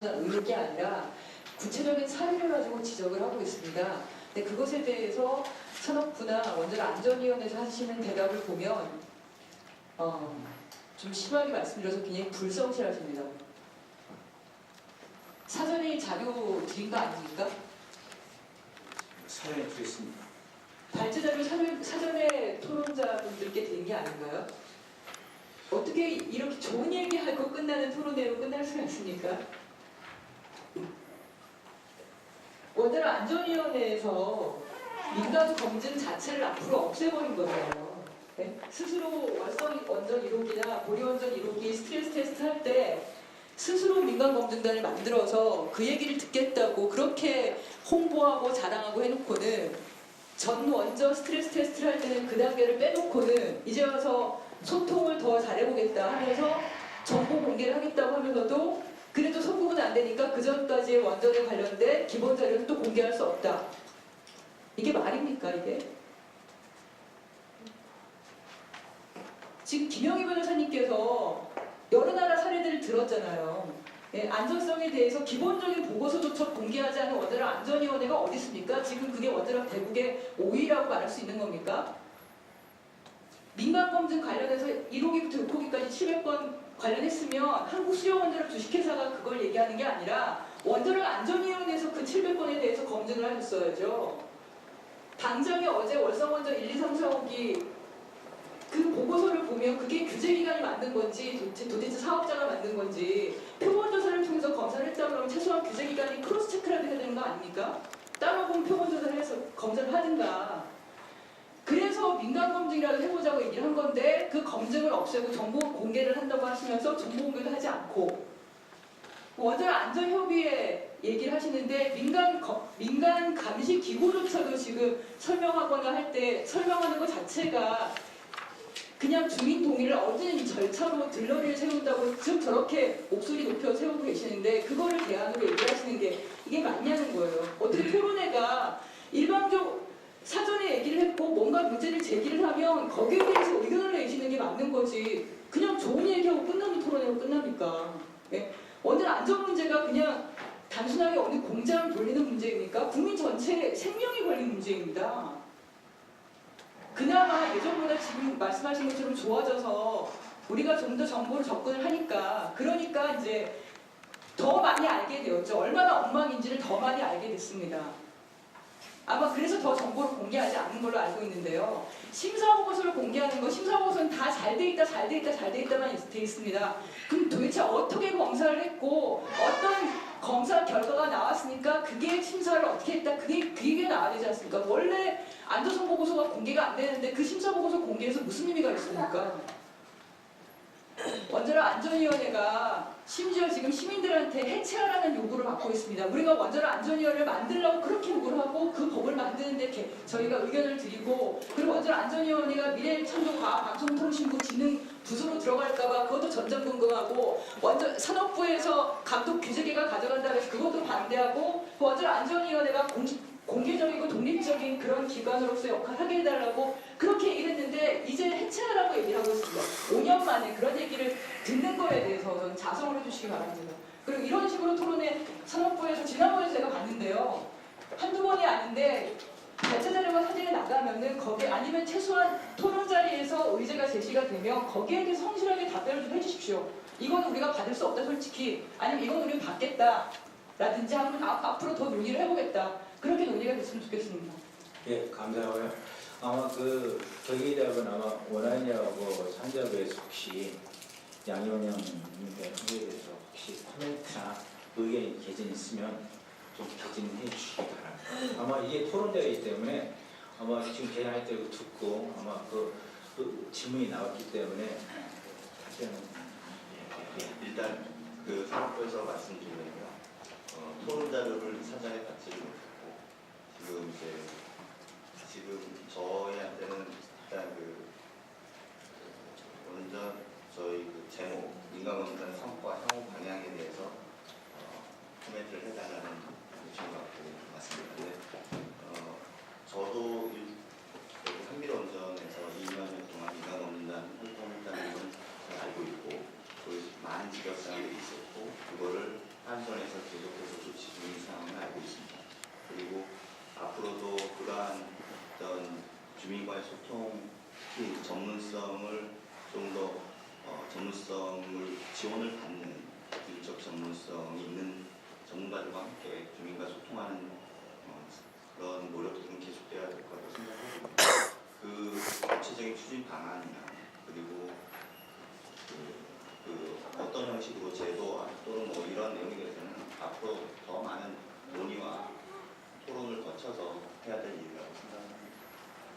의는 게 아니라 구체적인 사례를 가지고 지적을 하고 있습니다. 근데 그것에 대해서 산업부나 원자력 안전위원회에서 하시는 대답을 보면 좀 심하게 말씀드려서 굉장히 불성실하십니다. 사전에 자료 드린 거 아닙니까? 사전에 드렸습니다. 발제 자료 사전에 토론자분들께 드린 게 아닌가요? 어떻게 이렇게 좋은 얘기하고 끝나는 토론회로 끝날 수가 있습니까? 원자력 안전위원회에서 민간 검증 자체를 앞으로 없애버린 거예요. 네? 스스로 월성 원전 1호기나 보리 원전 1호기 스트레스 테스트 할 때 스스로 민간 검증단을 만들어서 그 얘기를 듣겠다고 그렇게 홍보하고 자랑하고 해놓고는 전 원전 스트레스 테스트를 할 때는 그 단계를 빼놓고는 이제 와서 소통을 더 잘해보겠다 하면서 정보 공개를 하겠다고 하면서도 그래도 성공은 안 되니까 그 전까지의 원전에 관련된 기본 자료는 또 공개할 수 없다. 이게 말입니까, 이게? 지금 김영희 변호사님께서 여러 나라 사례들을 들었잖아요. 예, 안전성에 대해서 기본적인 보고서조차 공개하지 않은 원자력 안전위원회가 어디 있습니까? 지금 그게 원자력 대국의 5위라고 말할 수 있는 겁니까? 민간 검증 관련해서 1호기부터 6호기까지 700건 관련했으면 한국 수영 원자력 주식회사가 그걸 얘기하는 게 아니라 원자력 안전위원회에서 그 700건에 대해서 검증을 하셨어야죠. 당장에 어제 월성원전 1, 2, 3, 4호기 그 보고서를 보면 그게 규제기관이 만든 건지 도대체 사업자가 만든 건지 표본조사를 통해서 검사를 했다 그러면 최소한 규제기관이 크로스 체크라도 해야 되는 거 아닙니까? 따로 보면 표본조사를 해서 검사를 하든가. 그래서 민간검증이라도 해보자고 얘기를 한 건데 그 검증을 없애고 정보 공개를 한다고 하시면서 정보 공개도 하지 않고 원자력 안전협의회 얘기를 하시는데 민간 감시 기구조차도 지금 설명하거나 할 때 설명하는 것 자체가 그냥 주민 동의를 얻는 절차로 들러리를 세운다고 즉 저렇게 목소리 높여 세우고 계시는데 그거를 대안으로 얘기하시는 게 이게 맞냐는 거예요. 어떻게 토론회가 일방적으로 사전에 얘기를 했고 뭔가 문제를 제기를 하면 거기에 대해서 의견을 내시는 게 맞는 거지 그냥 좋은 얘기하고 끝나는 토론회로 끝납니까? 네? 원자력 안전 문제가 그냥 단순하게 어느 공장을 돌리는 문제입니까? 국민 전체의 생명이 걸린 문제입니다. 그나마 예전보다 지금 말씀하신 것처럼 좋아져서 우리가 좀 더 정보를 접근을 하니까 그러니까 이제 더 많이 알게 되었죠. 얼마나 엉망인지를 더 많이 알게 됐습니다. 아마 그래서 더 정보를 공개하지 않는 걸로 알고 있는데요. 심사보고서를 공개하는 거, 심사보고서는 다 잘 돼 있다, 잘 돼 있다, 잘 돼 있다만 돼 있습니다. 그럼 도대체 어떻게 검사를 했고 어떤 검사 결과가 나왔으니까 그게 심사를 어떻게 했다, 그게 나와야 되지 않습니까? 원래 안전성 보고서가 공개가 안 되는데 그 심사보고서 공개해서 무슨 의미가 있습니까? 원자력 안전위원회가 심지어 지금 시민들한테 해체하라는 요구를 받고 있습니다. 우리가 원자력 안전위원회를 만들려고 그렇게 요구를 하고 그 법을 만드는데 저희가 의견을 드리고 그리고 원자력 안전위원회가 미래창조과학방송통신부 부서로 들어갈까봐 그것도 전전긍긍하고 산업부에서 감독 규제계가 가져간다고 해서 그것도 반대하고 그 원자력 안전위원회가 공개적이고 독립적인 그런 기관으로서 역할을 하게 해달라고 그렇게 얘기를 했는데 이제 해체하라고 얘기를 하고 있습니다. 5년 만에 그런 얘기를 듣는 거에 대해서 저는 자성을 해주시기 바랍니다. 그리고 이런 식으로 토론에 산업부에서 지난번에 제가 봤는데요. 한두 번이 아닌데 발제 자료가 사진에 나가면은 거기에 아니면 최소한 토론 자리에서 의제가 제시가 되면 거기에 대해서 성실하게 답변을 좀 해주십시오. 이건 우리가 받을 수 없다 솔직히 아니면 이건 우리는 받겠다 라든지 하면 앞으로 더 논의를 해보겠다. 그렇게 논의가 됐으면 좋겠습니다. 예, 감사하고요. 아마 경희대학은 아마 원안이하고 산자부에서 혹시 양현영 님의 항의에 대해서 혹시 코멘트나 의견이 개진 있으면 좀 개진해 주시기 바랍니다. 아마 이게 토론대회이기 때문에 아마 지금 개장할 때 듣고 아마 그 질문이 나왔기 때문에 답변은 일단 그 산업부에서 말씀드리면요. 토론 자료를 사전에 받지를 못했고 지금 저희한테는 일단 원전 저희 제목 민간원전 성과 향후 방향에 대해서 코멘트를 해달라는 요청을 받고 왔습니다. 저도 한미원전에서 2년 동안 민간원전 활동했다는 건 알고 있고 많은 지적사항들이 있었고 그거를 한전에서 간의 소통, 특히 전문성을 좀 더 전문성을 지원을 받는 기술적 전문성이 있는 전문가들과 함께 주민과 소통하는 그런 노력들은 계속돼야 될 거라고 생각하거든요. 그 구체적인 추진 방안이나 그리고 그 어떤 형식으로 제도와 또는 뭐 이런 내용에 대해서는 앞으로 더 많은 논의와 토론을 거쳐서 해야 될 일이라고 생각합니다.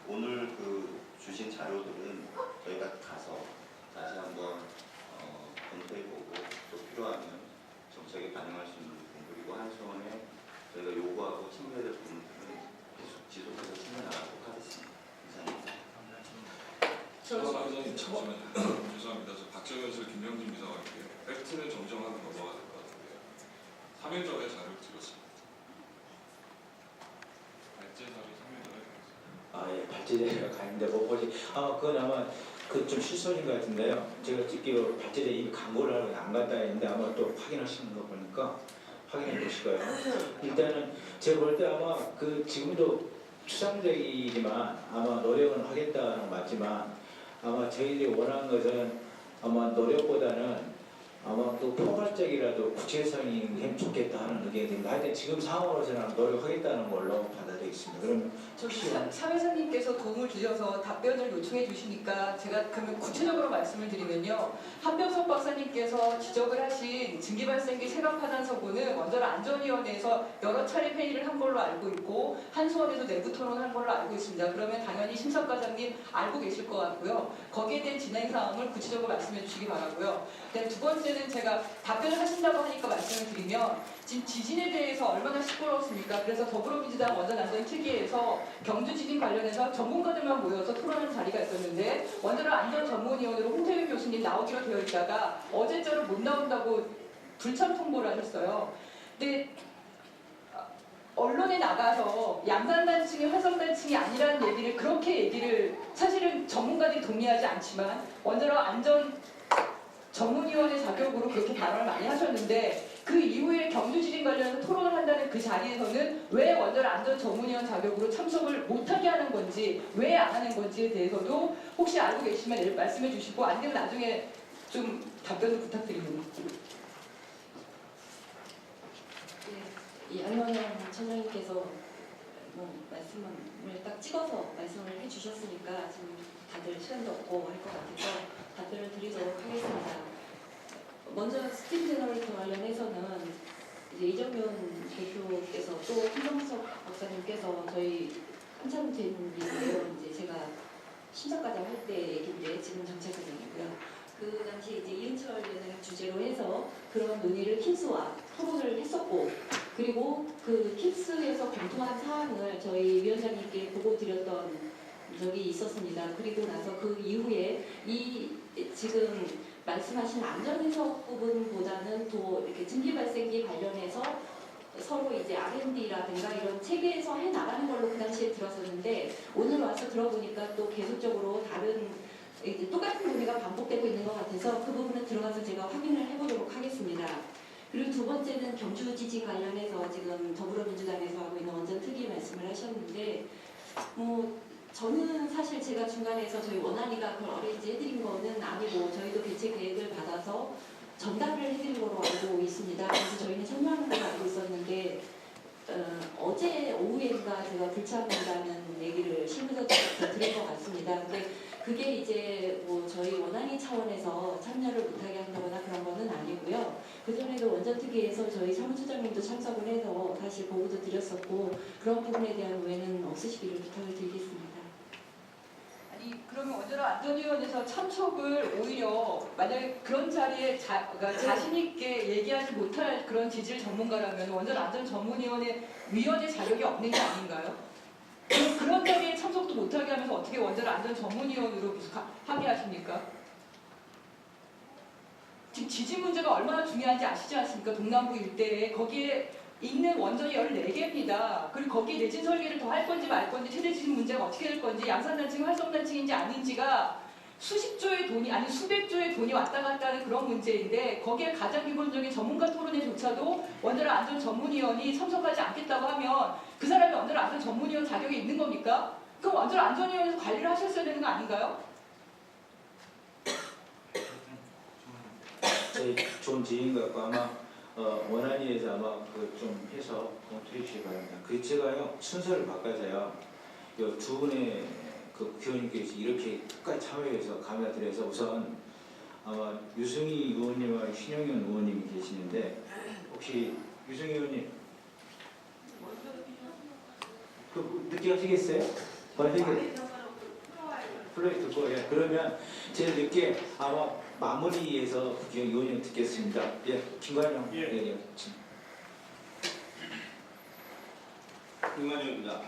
오늘 그 주신 자료들은 저희가 가서 다시 한번 검토해보고 또 필요하면 정책에 반영할 수 있는 부분 그리고 한수원에 저희가 요구하고 챙겨야 될 부분들은 계속 지속해서 챙겨나가도록 하겠습니다. 이상입니다. 소방관장님 잠시만요. 죄송합니다. 저 박정현실 김명진 기자와 함께 팩트를 정정하고 넘어가야 될 것 같은데요. 3일 전에 자료를 드렸습니다. 발제사를 3일 전에 드렸습니다. 예, 발제대가 가는데 못 보지. 그건 아마 그 좀 실수인 것 같은데요. 제가 듣기로 발제대 이미 광고를 하러 안 갔다 했는데 아마 또 확인하시는 거 보니까 확인해 보시고요. 일단은 제가 볼 때 아마 그 지금도 추상적이지만 아마 노력은 하겠다는 건 맞지만 아마 저희들이 원하는 것은 아마 노력보다는 아마 그 포괄적이라도 구체성이 있는 좋겠다 하는 의견이 됩니다. 하여튼 지금 상황으로서는 노력하겠다는 걸로 받아들이겠습니다. 그럼 저기 사회자님께서 도움을 주셔서 답변을 요청해 주시니까 제가 그러면 구체적으로 말씀을 드리면요. 한병석 박사님께서 지적을 하신 증기발생기 체감파단서구는 먼저 안전위원회에서 여러 차례 회의를 한 걸로 알고 있고 한수원에도 내부 토론한 걸로 알고 있습니다. 그러면 당연히 심사과장님 알고 계실 것 같고요. 거기에 대한 진행 사항을 구체적으로 말씀해 주시기 바라고요. 그다음에 두 번째는 제가 답변을 하신다고 하니까 말씀을 드리면 지금 지진에 대해서 얼마나 시끄러웠습니까? 그래서 더불어민주당 원전안전 특위에서 경주 지진 관련해서 전문가들만 모여서 토론하는 자리가 있었는데 원자력 안전전문위원으로 홍태규 교수님 나오기로 되어 있다가 어제자로 못 나온다고 불참 통보를 하셨어요. 근데 언론에 나가서 양산단층이 활성단층이 아니라는 얘기를 그렇게 얘기를 사실은 전문가들이 동의하지 않지만 원자력 안전 전문위원회 자격으로 그렇게 발언을 많이 하셨는데 그 이후에 경주지진 관련해서 토론을 한다는 그 자리에서는 왜 원자력 안전 전문위원 자격으로 참석을 못하게 하는 건지 왜 안 하는 건지에 대해서도 혹시 알고 계시면 말씀해 주시고 아니면 나중에 좀 답변을 부탁드립니다. 이 안원영 청장님께서 말씀을 딱 찍어서 말씀을 해주셨으니까 지금 다들 시간도 없고 할 것 같아서 답변을 드리도록 하겠습니다. 먼저 스팀 제너레이터 관련해서는 이제 이정면 대표께서 또 한정석 박사님께서 저희 한참 된 일이에요. 이제 제가 심사과장 할 때 얘기인데 지금 정책과장이고요. 그 당시 이제 이은철 위원장을 주제로 해서 그런 논의를 킴스와 토론을 했었고, 그리고 그 킴스에서 검토한 사항을 저희 위원장님께 보고 드렸던 적이 있었습니다. 그리고 나서 그 이후에 이 지금 말씀하신 안전해석 부분보다는 또 이렇게 증기 발생기 관련해서 서로 이제 R&D라든가 이런 체계에서 해 나가는 걸로 그 당시에 들었었는데 오늘 와서 들어보니까 또 계속적으로 다른 이제 똑같은 논의가 반복되고 있는 것 같아서 그 부분은 들어가서 제가 확인을 해보도록 하겠습니다. 그리고 두 번째는 경주 지진 관련해서 지금 더불어민주당에서 하고 있는 원전 특위 말씀을 하셨는데 저는 사실 제가 중간에서 저희 원안위가 그걸 어레인지 해드린 거는 아니고 저희도 개최 계획을 받아서 전달을 해드린 거로 알고 있습니다. 그래서 저희는 참여하는 걸로 알고 있었는데 어제 오후에인가 제가 불참한다는 얘기를 신문에서 들은 것 같습니다. 근데 그게 이제 저희 원안위 차원에서 참여를 못하게 한다거나 그런 거는 아니고요. 그전에도 원전특위에서 저희 사무처장님도 참석을 해서 사실 보고도 드렸었고 그런 부분에 대한 오해는 없으시기를 부탁을 드리겠습니다. 아니 그러면 원자력 안전위원회에서 참석을 오히려 만약에 그런 자리에 그러니까 자신 있게 얘기하지 못할 그런 지질 전문가라면 원자력 안전 전문위원회 위원회 자격이 없는 게 아닌가요? 그런 자리에 참석도 못하게 하면서 어떻게 원자력 안전 전문위원으로 하게 하십니까? 지금 지진 문제가 얼마나 중요한지 아시지 않습니까? 동남부 일대에 거기에 있는 원전이 14개입니다. 그리고 거기에 내진 설계를 더 할 건지 말 건지 최대 지진 문제가 어떻게 될 건지 양산단층이 활성단층인지 아닌지가 수십조의 돈이 아니 수백조의 돈이 왔다 갔다 하는 그런 문제인데 거기에 가장 기본적인 전문가 토론회조차도 원자력 안전 전문위원이 참석하지 않겠다고 하면 그 사람이 원자력 안전 전문위원 자격이 있는 겁니까? 그럼 완전 안전위원회에서 관리를 하셨어야 되는 거 아닌가요? 저희 좋은 지인 같고 아마 원안위에서 아마 그 좀 해서 검토해 주시기 바랍니다. 그 제가요 순서를 바꿔서요 요 두 분의 그 교원님께서 이렇게 끝까지 참여해서 감사드려서 우선 아마 유승희 의원님과 신영현 의원님이 계시는데 혹시 유승희 의원님 그 늦게 하시겠어요? 플레이 듣고 예 그러면 제일 늦게 아마 마무리해서 그 의원님 듣겠습니다. 예 김관영 예. 김관영입니다.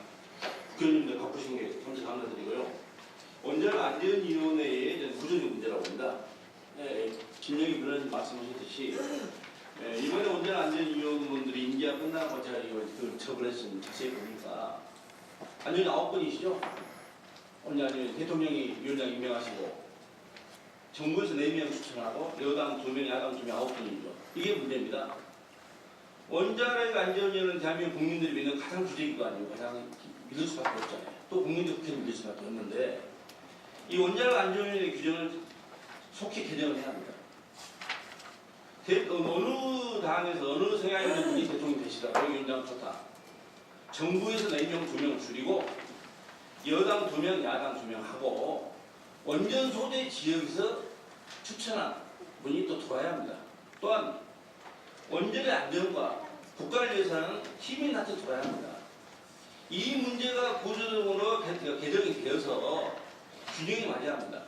국회의원님들 바쁘신 게 참석 감사드리고요. 원전 안전위원회의 구조적 문제라고 봅니다. 김영희 변호사님 말씀하셨듯이 이번에 원전 안전위원분들이 임기가 끝나고 제가 이거 접을 했으니 자세히 보니까 안전위 9분이시죠? 원전 안전위 대통령이 위원장 임명하시고 정부에서 4명 추천하고 여당 2명, 야당 2명 9분이죠. 이게 문제입니다. 원자력 안전위원회는 대한민국 국민들이 믿는 가장 주제기도 아니고 가장 믿을 수밖에 없잖아요. 또 국민적 국회를 믿을 수밖에 없는데 이 원자력 안전위원회 규정을 속히 개정을 해야 합니다. 어느 당에서 어느 성향이 있는 분이 대통령이 되시더라. 여기 위원장 좋다. 정부에서 4명, 2명 줄이고 여당 2명, 야당 2명 하고 원전 소재 지역에서 추천한 분이 또 들어와야 합니다. 또한 원전의 안전과 국가를 위해서는 힘이 나서 들어야 합니다. 이 문제가 구조적으로 개정이 되어서 균형이 맞아야 합니다.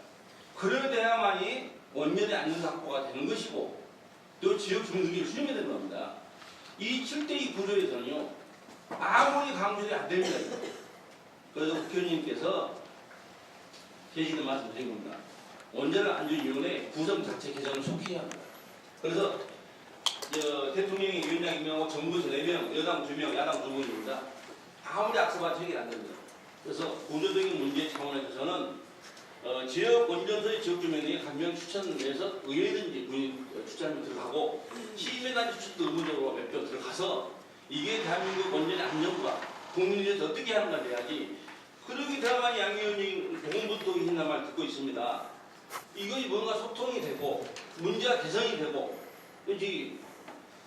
그래야만이 원전의 안전 확보가 되는 것이고 또 지역 주민들이 수용이 되는 겁니다. 이 7대2 구조에서는요 아무리 강조이 안 됩니다. 그래서 국회의원님께서 제시된 말씀 드린 겁니다. 원자력 안전위원회 구성 자체 개정을 속히 해야 합니다. 그래서 대통령이 위원장 임명하고 정부에서 4명, 여당 2명, 야당 2명입니다. 아무리 악수가 해결 안 됩니다. 그래서 구조적인 문제 차원에서 저는 지역 원전소의 지역 주민에게 한 명 추천해서 의회든지 군인 추천하면 들어가고 시민단체 추천도 의무적으로 몇 명 들어가서 이게 대한민국 원전의 안전과 국민에 대해서 어떻게 하는가 돼야지. 그러기 때문에 양 의원님 공부도 있는 말 듣고 있습니다. 이것이 뭔가 소통이 되고 문제가 개선이 되고 이제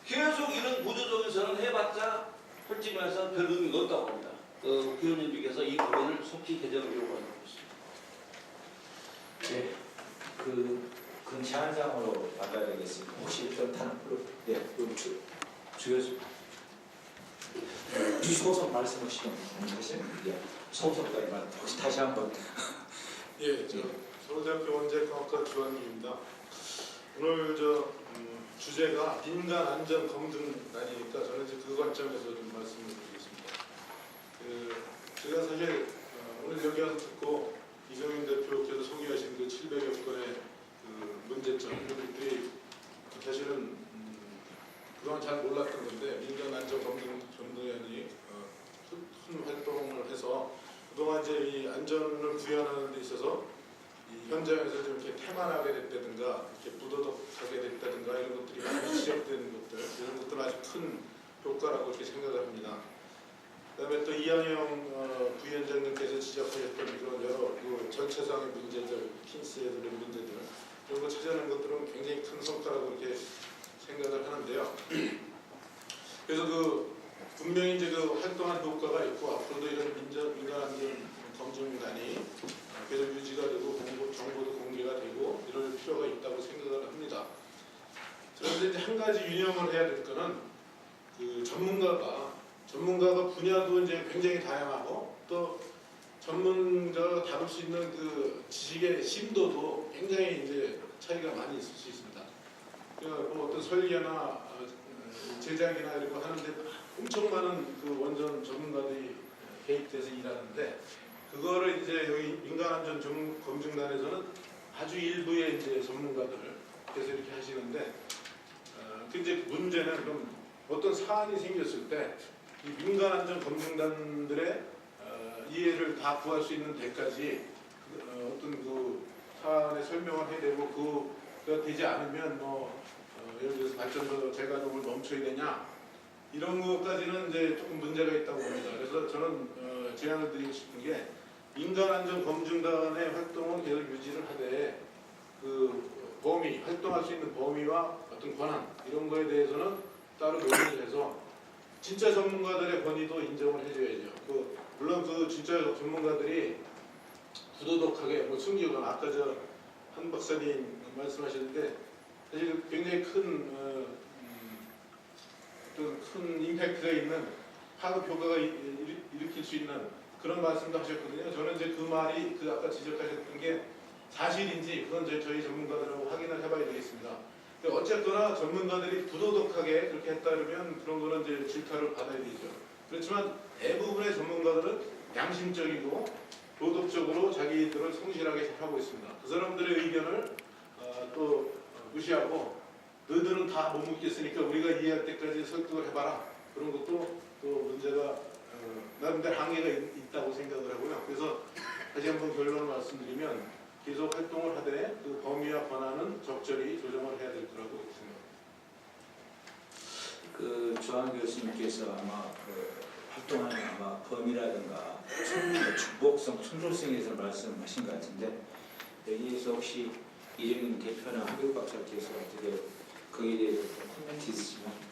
계속 이런 구조 속에서는 해봤자 솔직히 말해서 별 의미가 없다고 합니다. 국회의원님께서 이 부분을 속히 개정을 요구하고 있습니다. 네, 그건 제한상으로 받아야 되겠습니다. 혹시 좀 다른 주교수 소속 말씀하시면 되겠습니다. 소속까지 말 혹시 다시 한번. 예, 서울대학교 원자력공학과 주한입니다. 오늘 주제가 민간 안전 검증단이니까 저는 이제 그 관점에서 좀 말씀을 드리겠습니다. 제가 사실 오늘 여기 와서 듣고 이정윤 대표께서 소개하신 그 700여 건의 그 문제점 이런 것들이 사실은 그동안 잘 몰랐던 건데 민간 안전 검증 전문위원이 큰 활동을 해서 그동안 이제 이 안전을 구현하는 데 있어서 이 현장에서 좀 이렇게 태만하게 됐다든가 이렇게 부도덕하게 됐다든가 이런 것들이 많이 지적되는 것들 이런 것들은 아주 큰 효과라고 이렇게 생각을 합니다. 그다음에 또 이한영 부위원장님께서 지적하셨던 그런 여러 그 전체상의 문제들, 킨스에 들은 문제들 이런 거 찾아낸 것들은 굉장히 큰 성과라고 이렇게 생각을 하는데요. 그래서 분명히 이제 활동한 효과가 있고 앞으로도 이런 민간 안전 검증단이 계속 유지가 되고 정보도 공개가 되고 이럴 필요가 있다고 생각을 합니다. 그런데 이제 한 가지 유념을 해야 될 거는 그 전문가가 분야도 이제 굉장히 다양하고 또 전문가가 다룰 수 있는 그 지식의 심도도 굉장히 이제 차이가 많이 있을 수 있습니다. 그러니까 어떤 설계나 제작이나 이런 거 하는데 엄청 많은 그 원전 전문가들이 개입돼서 일하는데 그거를 이제 여기 민간안전 검증단에서는 아주 일부의 이제 전문가들께서 이렇게 하시는데 이제 문제는 그럼 어떤 사안이 생겼을 때 이 민간안전 검증단들의 이해를 다 구할 수 있는 데까지 어떤 그 사안의 설명을 해야 되고 그가 되지 않으면 예를 들어서 발전소 재가동을 멈춰야 되냐 이런 것까지는 이제 조금 문제가 있다고 봅니다. 그래서 저는 제안을 드리고 싶은 게 인간안전검증단의 활동은 계속 유지를 하되 그 범위, 활동할 수 있는 범위와 어떤 권한 이런 거에 대해서는 따로 논의를 해서 진짜 전문가들의 권위도 인정을 해줘야죠. 물론 그 진짜 전문가들이 부도덕하게 뭐 숨기거나 아까 저 한 박사님 말씀하셨는데 사실 굉장히 어떤 큰 임팩트가 있는 파급 효과가 일으킬 수 있는 그런 말씀도 하셨거든요. 저는 이제 그 말이 그 아까 지적하셨던 게 사실인지 그건 저희 전문가들하고 확인을 해봐야 되겠습니다. 어쨌거나 전문가들이 부도덕하게 그렇게 했다면 그런 거는 이제 질타를 받아야 되죠. 그렇지만 대부분의 전문가들은 양심적이고 도덕적으로 자기들을 성실하게 잘하고 있습니다. 그 사람들의 의견을 또 무시하고 너희들은 다 못 묻겠으니까 우리가 이해할 때까지 설득을 해봐라. 그런 것도 또 문제가 나름대로 한계가 있다고 생각을 하고요. 그래서 다시 한번 결론을 말씀드리면 계속 활동을 하되 그 범위와 권한은 적절히 조정을 해야 될 거라고 생각합니다. 그 조한 교수님께서 아마 그 활동하는 아마 범위라든가 중복성, 충돌성에서 말씀하신 것 같은데 여기에서 혹시 이정인 대표나 한국 박사께서 어떻게 거기에 대해서 코멘트 있으시면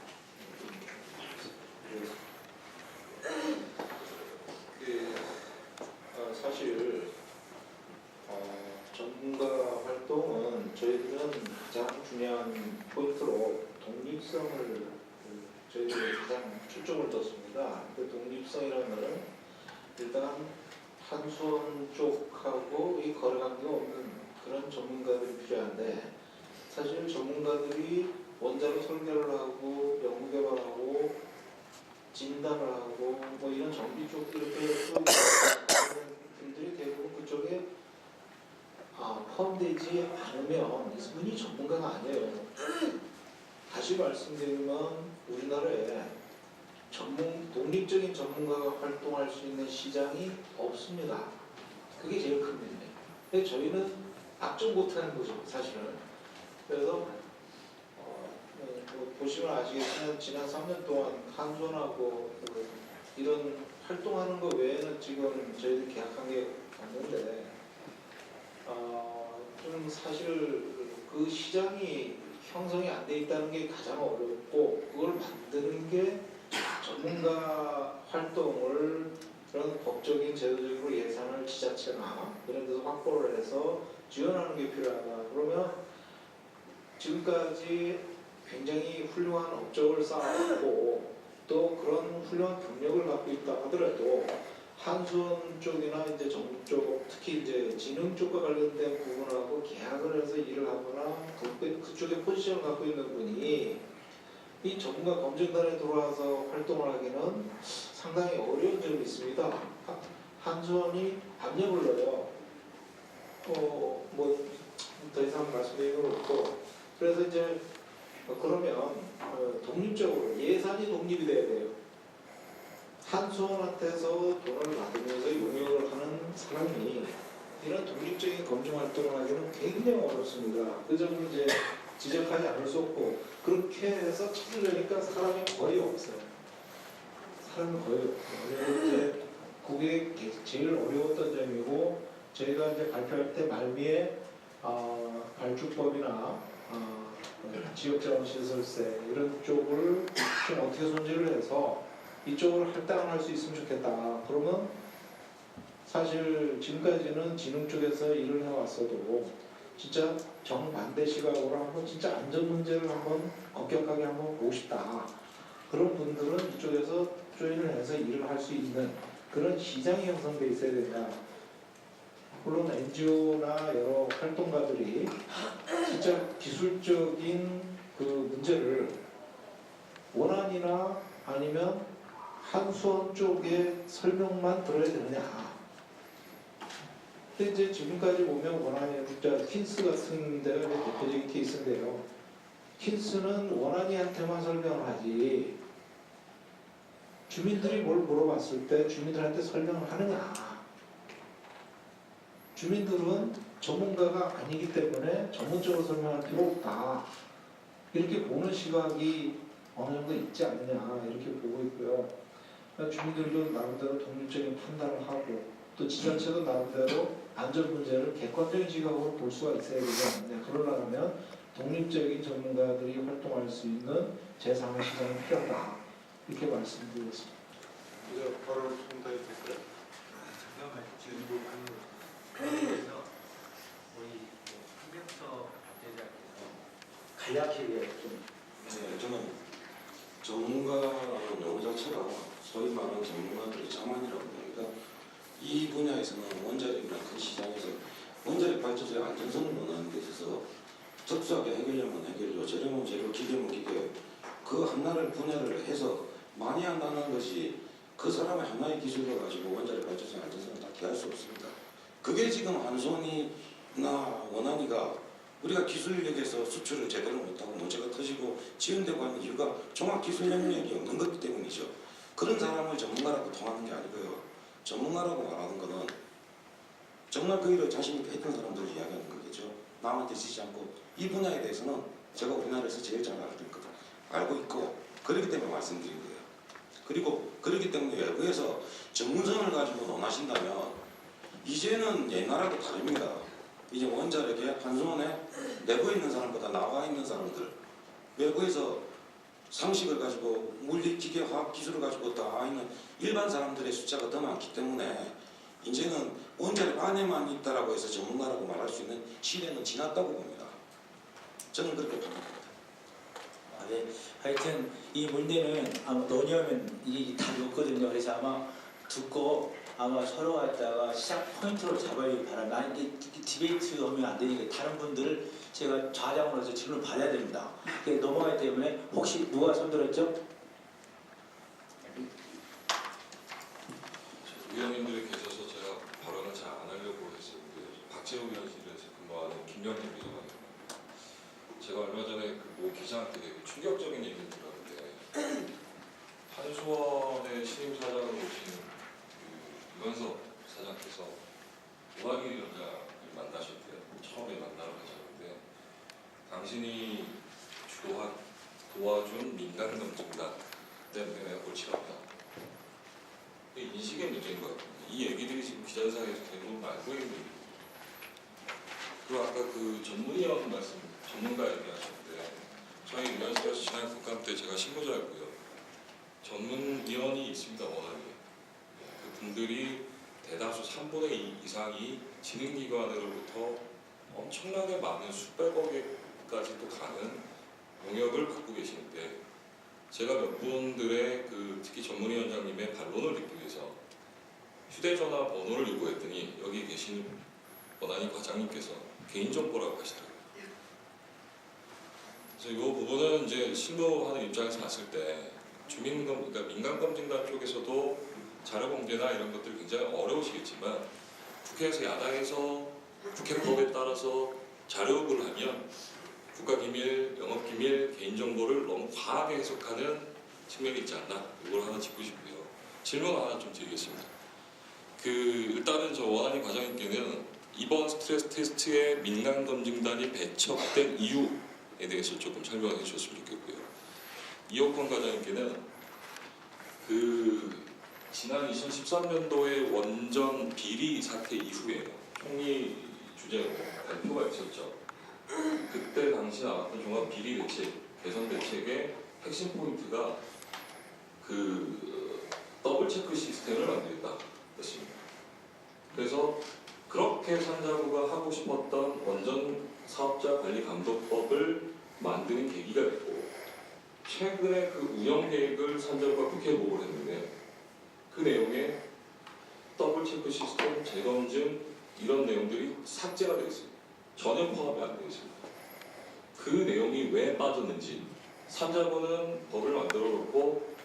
사실 전문가 활동은 저희들은 가장 중요한 포인트로 독립성을 저희들이 가장 초점을 뒀습니다. 그 독립성이라는 것은 일단 한수원 쪽하고 이 거래관계가 없는 그런 전문가들이 필요한데 사실 전문가들이 원자로 설계를 하고 연구개발하고 진단을 하고 뭐 이런 정비 쪽 이렇게 분들이 대부분 그쪽에 포함되지 않으면 이분이 전문가가 아니에요. 다시 말씀드리면 우리나라에 독립적인 전문가가 활동할 수 있는 시장이 없습니다. 그게 제일 큰 문제예요. 근데 저희는 악정 못하는 거죠, 사실은. 그래서 보시면 아시겠지만 지난 3년 동안 한손하고 이런 활동하는 거 외에는 지금 저희들 계약한 게 없는데 좀 사실 그 시장이 형성이 안 돼 있다는 게 가장 어렵고 그걸 만드는 게 전문가 활동을 그런 법적인 제도적으로 예산을 지자체나 이런 데서 확보를 해서 지원하는 게 필요하다. 그러면 지금까지 굉장히 훌륭한 업적을 쌓았고 또 그런 훌륭한 경력을 갖고 있다 하더라도 한수원 쪽이나 이제 정부 쪽, 특히 이제 진흥 쪽과 관련된 부분하고 계약을 해서 일을 하거나 그쪽에 포지션을 갖고 있는 분이 이 전문가 검증단에 들어와서 활동을 하기는 상당히 어려운 점이 있습니다. 한수원이 압력을 넣어요. 뭐 더 이상 말씀드리는 건 없고 그래서 이제 그러면 독립적으로 예산이 독립이 돼야 돼요. 한수원한테서 돈을 받으면서 용역을 하는 사람이 이런 독립적인 검증 활동을 하기는 굉장히 어렵습니다. 그 점을 이제 지적하지 않을 수 없고 그렇게 해서 찾으려니까 사람이 거의 없어요. 사람이 거의 없어요. 이제 그게 제일 어려웠던 점이고 저희가 이제 발표할 때 말미에 발주법이나 지역자원시설세 이런 쪽을 좀 어떻게 손질을 해서 이쪽을 할당을 할 수 있으면 좋겠다. 그러면 사실 지금까지는 진흥 쪽에서 일을 해왔어도 진짜 정반대 시각으로 한번 진짜 안전 문제를 한번 엄격하게 한번 보고 싶다. 그런 분들은 이쪽에서 조인을 해서 일을 할 수 있는 그런 시장이 형성돼 있어야 된다. 물론 NGO나 여러 활동가들이 진짜 기술적인 그 문제를 원안이나 아니면 한수원 쪽의 설명만 들어야 되느냐. 근데 이제 지금까지 보면 원안이 킨스 같은 데가 대표적인 케이스인데요. 킨스는 원안이한테만 설명을 하지 주민들이 뭘 물어봤을 때 주민들한테 설명을 하느냐. 주민들은 전문가가 아니기 때문에 전문적으로 설명할 필요 없다. 이렇게 보는 시각이 어느 정도 있지 않느냐 이렇게 보고 있고요. 주민들도 나름대로 독립적인 판단을 하고 또 지자체도 나름대로 안전 문제를 객관적인 시각으로 볼 수가 있어야 되지 않느냐. 그러려면 독립적인 전문가들이 활동할 수 있는 제3의 시장이 필요하다. 이렇게 말씀드리겠습니다. 이제 바로 통과해 주세요. 잠깐만 지금 그래서 우리 한병서 대장께서 간략하게 좀 네, 저는 전문가라는 용어 자체가 소위 말하는 전문가들의 자만이라고 봅니다. 이 분야에서는 원자력이라는 큰 시장에서 원자력 발전소의 안전성을 원하는 데 있어서 적수하게 해결하면 해결이죠. 저렴은 재료, 기계면 기계. 그 하나를 분야를 해서 많이 한다는 것이 그 사람의 하나의 기술을 가지고 원자력 발전소의 안전성을 다 기할 수 없습니다. 그게 지금 한손이나 원한이가 우리가 기술력에서 수출을 제대로 못하고 문제가 터지고 지연되고 하는 이유가 종합 기술 능력이 없는 것 때문이죠. 그런 사람을 전문가라고 통하는 게 아니고요. 전문가라고 말하는 거는 정말 그 일을 자신 있게 했던 사람들을 이야기하는 거겠죠. 남한테 지지 않고 이 분야에 대해서는 제가 우리나라에서 제일 잘 알고 있고 그렇기 때문에 말씀드린 거예요. 그리고 그렇기 때문에 외부에서 전문성을 가지고 논하신다면 이제는 옛날하고 다릅니다. 이제 원자력에 한수원에 내부에 있는 사람보다 나와 있는 사람들 외부에서 상식을 가지고 물리, 기계, 화학 기술을 가지고 다 있는 일반 사람들의 숫자가 더 많기 때문에 이제는 원자력 안에만 있다라고 해서 전문가라고 말할 수 있는 시대는 지났다고 봅니다. 저는 그렇게 봅니다. 네. 하여튼 이 문제는 아마 논의하면 이게 답이 없거든요. 그래서 아마 듣고 아마 서로 갖다가 시작 포인트로 잡아야 바랍니다. 아니 이게 디베이트 하면 안 되니까 다른 분들을 제가 좌장으로서 질문을 받아야 됩니다. 그게 넘어가기 때문에 혹시 누가 손들었죠? 위원님들이 계셔서 제가 발언을 잘 안 하려고 했었는데 박재욱 위원실에서 근무하는 김영진 비서관입니다. 제가 얼마 전에 그 모 기자한테 되게 충격적인 얘기를 들었는데 한수원의 신임사장으로 오신 그 유건석 사장께서 오하기 위원장을 만나셨대요. 처음에 만나러 가셨는데 당신이 도와준 민간검증단 때문에 내가 골치가 아프다. 인식의 문제인 것 같아요. 이 얘기들이 지금 기자사회에서 대부분 알고 있는 얘기입니다. 그리고 아까 그 전문위원 말씀, 전문가 얘기하셨는데 저희 위원실에서 지난 국감 때 제가 신고자였고요. 전문위원이 있습니다. 워낙에. 그 분들이 대다수 3분의 2 이상이 지능기관으로부터 엄청나게 많은 수백억에까지도 가는 용역을 갖고 계시는데 제가 몇 분들의 그 특히 전문위원장님의 반론을 듣기 위해서 휴대전화 번호를 요구했더니 여기 계신 원안위 과장님께서 개인정보라고 하시더라고요. 그래서 이 부분은 이제 실무하는 입장에서 봤을 때 그러니까 민간검증단 쪽에서도 자료 공개나 이런 것들이 굉장히 어려우시겠지만 국회에서 야당에서 국회법에 따라서 자료 요구를 하면 국가기밀, 영업기밀, 개인정보를 너무 과하게 해석하는 측면이 있지 않나 이걸 하나 짚고 싶고요. 질문 하나 좀 드리겠습니다. 일단은 저 원안위 과장님께는 이번 스트레스 테스트에 민간검증단이 배척된 이유에 대해서 조금 설명해 주셨으면 좋겠고요. 이옥헌 과장님께는 지난 2013년도에 원전 비리 사태 이후에 총리 주재로 발표가 있었죠. 그때 당시 나왔던 종합 비리 대책, 개선 대책의 핵심 포인트가 더블 체크 시스템을 만들겠다였습니다. 그래서 그렇게 산자부가 하고 싶었던 원전 사업자 관리 감독법을 만드는 계기가 됐고 최근에 그 운영 계획을 산자부가 국회에 보고를 했는데 그 내용에 더블 체크 시스템, 재검증 이런 내용들이 삭제가 되어 있습니다. 전혀 포함이 안 되어 있습니다. 그 내용이 왜 빠졌는지 산자부는 법을 만들어 놓고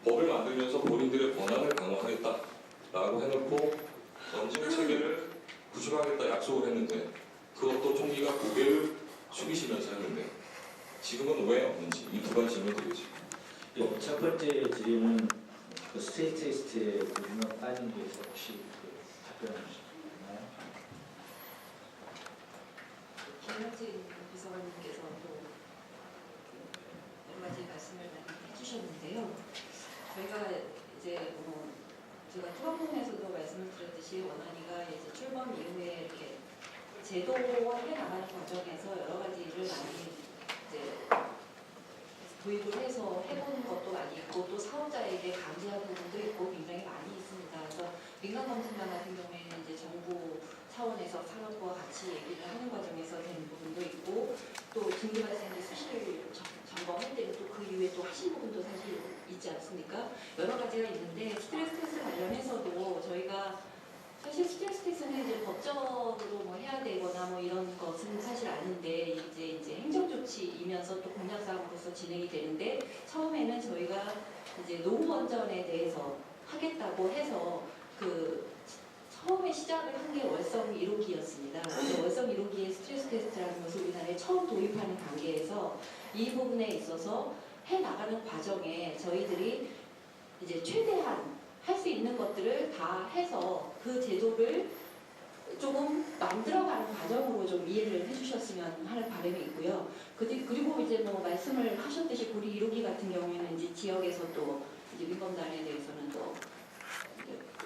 법을 만들면서 본인들의 권한을 강화하겠다라고 해놓고 검증 체계를 구축하겠다 약속을 했는데 그것도 총리가 고개를 숙이시면서 했는데 지금은 왜 없는지 이 두 가지 질문 드리겠습니다. 첫 번째 질의는 그 스트레스 테스트에 민간 빠진 거에서 혹시 답변해 주시나요? 김영진 비서관님께서 또 여러 가지 말씀을 많이 해주셨는데요. 저희가 이제 제가 토론에서도 말씀을 드렸듯이 원안위가 이제 출범 이후에 이렇게 제도화해 나가는 과정에서 여러 가지를 많이 이제 도입을 해서 해보는 것도 많이 있고 또 사업자에게 감지하는 부분도 있고 굉장히 많이 있습니다. 그래서 민간검증단 같은 경우에는 이제 정부 차원에서 산업부와 같이 얘기를 하는 과정에서 된 부분도 있고 또 긴급 발생의 수시를 점검할 때는 또 그 이후에 또 하신 부분도 사실 있지 않습니까? 여러 가지가 있는데 스트레스 테스트 관련해서도 저희가 사실 스트레스 테스트는 이제 법적으로 뭐 해야 되거나 뭐 이런 것은 사실 아닌데 이제 행정조치이면서 또 공약사항으로서 진행이 되는데 처음에는 저희가 이제 노후 원전에 대해서 하겠다고 해서 그 처음에 시작을 한 게 월성 1호기였습니다. 그래서 월성 1호기의 스트레스 테스트라는 것을 우리나라에 처음 도입하는 단계에서 이 부분에 있어서 해 나가는 과정에 저희들이 이제 최대한 할 수 있는 것들을 다 해서 그 제도를 조금 만들어가는 과정으로 좀 이해를 해주셨으면 하는 바람이 있고요. 그리고 이제 뭐 말씀을 하셨듯이 고리 1호기 같은 경우에는 이제 지역에서 또 이제 민검단에 대해서는 또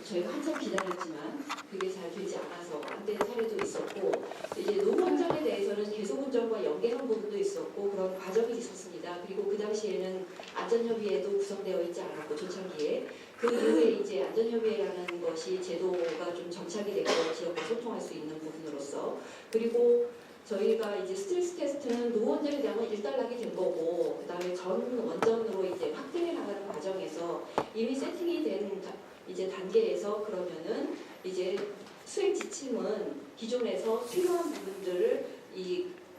저희가 한참 기다렸지만 그게 잘 되지 않아서 안 된 사례도 있었고 이제 노후 원전에 대해서는 계속 운전과 연계한 부분도 있었고 그런 과정이 있었습니다. 그리고 그 당시에는 안전협의회도 구성되어 있지 않았고 초창기에 그 이후에 이제 안전협의회라는 것이 제도가 좀 정착이 됐고 지역과 소통할 수 있는 부분으로서 그리고 저희가 이제 스트레스 테스트는 노후 원전에 대한 건 일단락이 된 거고 그 다음에 전 원전으로 이제 확대해 나가는 과정에서 이미 세팅이 된 이제 단계에서 그러면은 이제 수행 지침은 기존에서 필요한 부분들을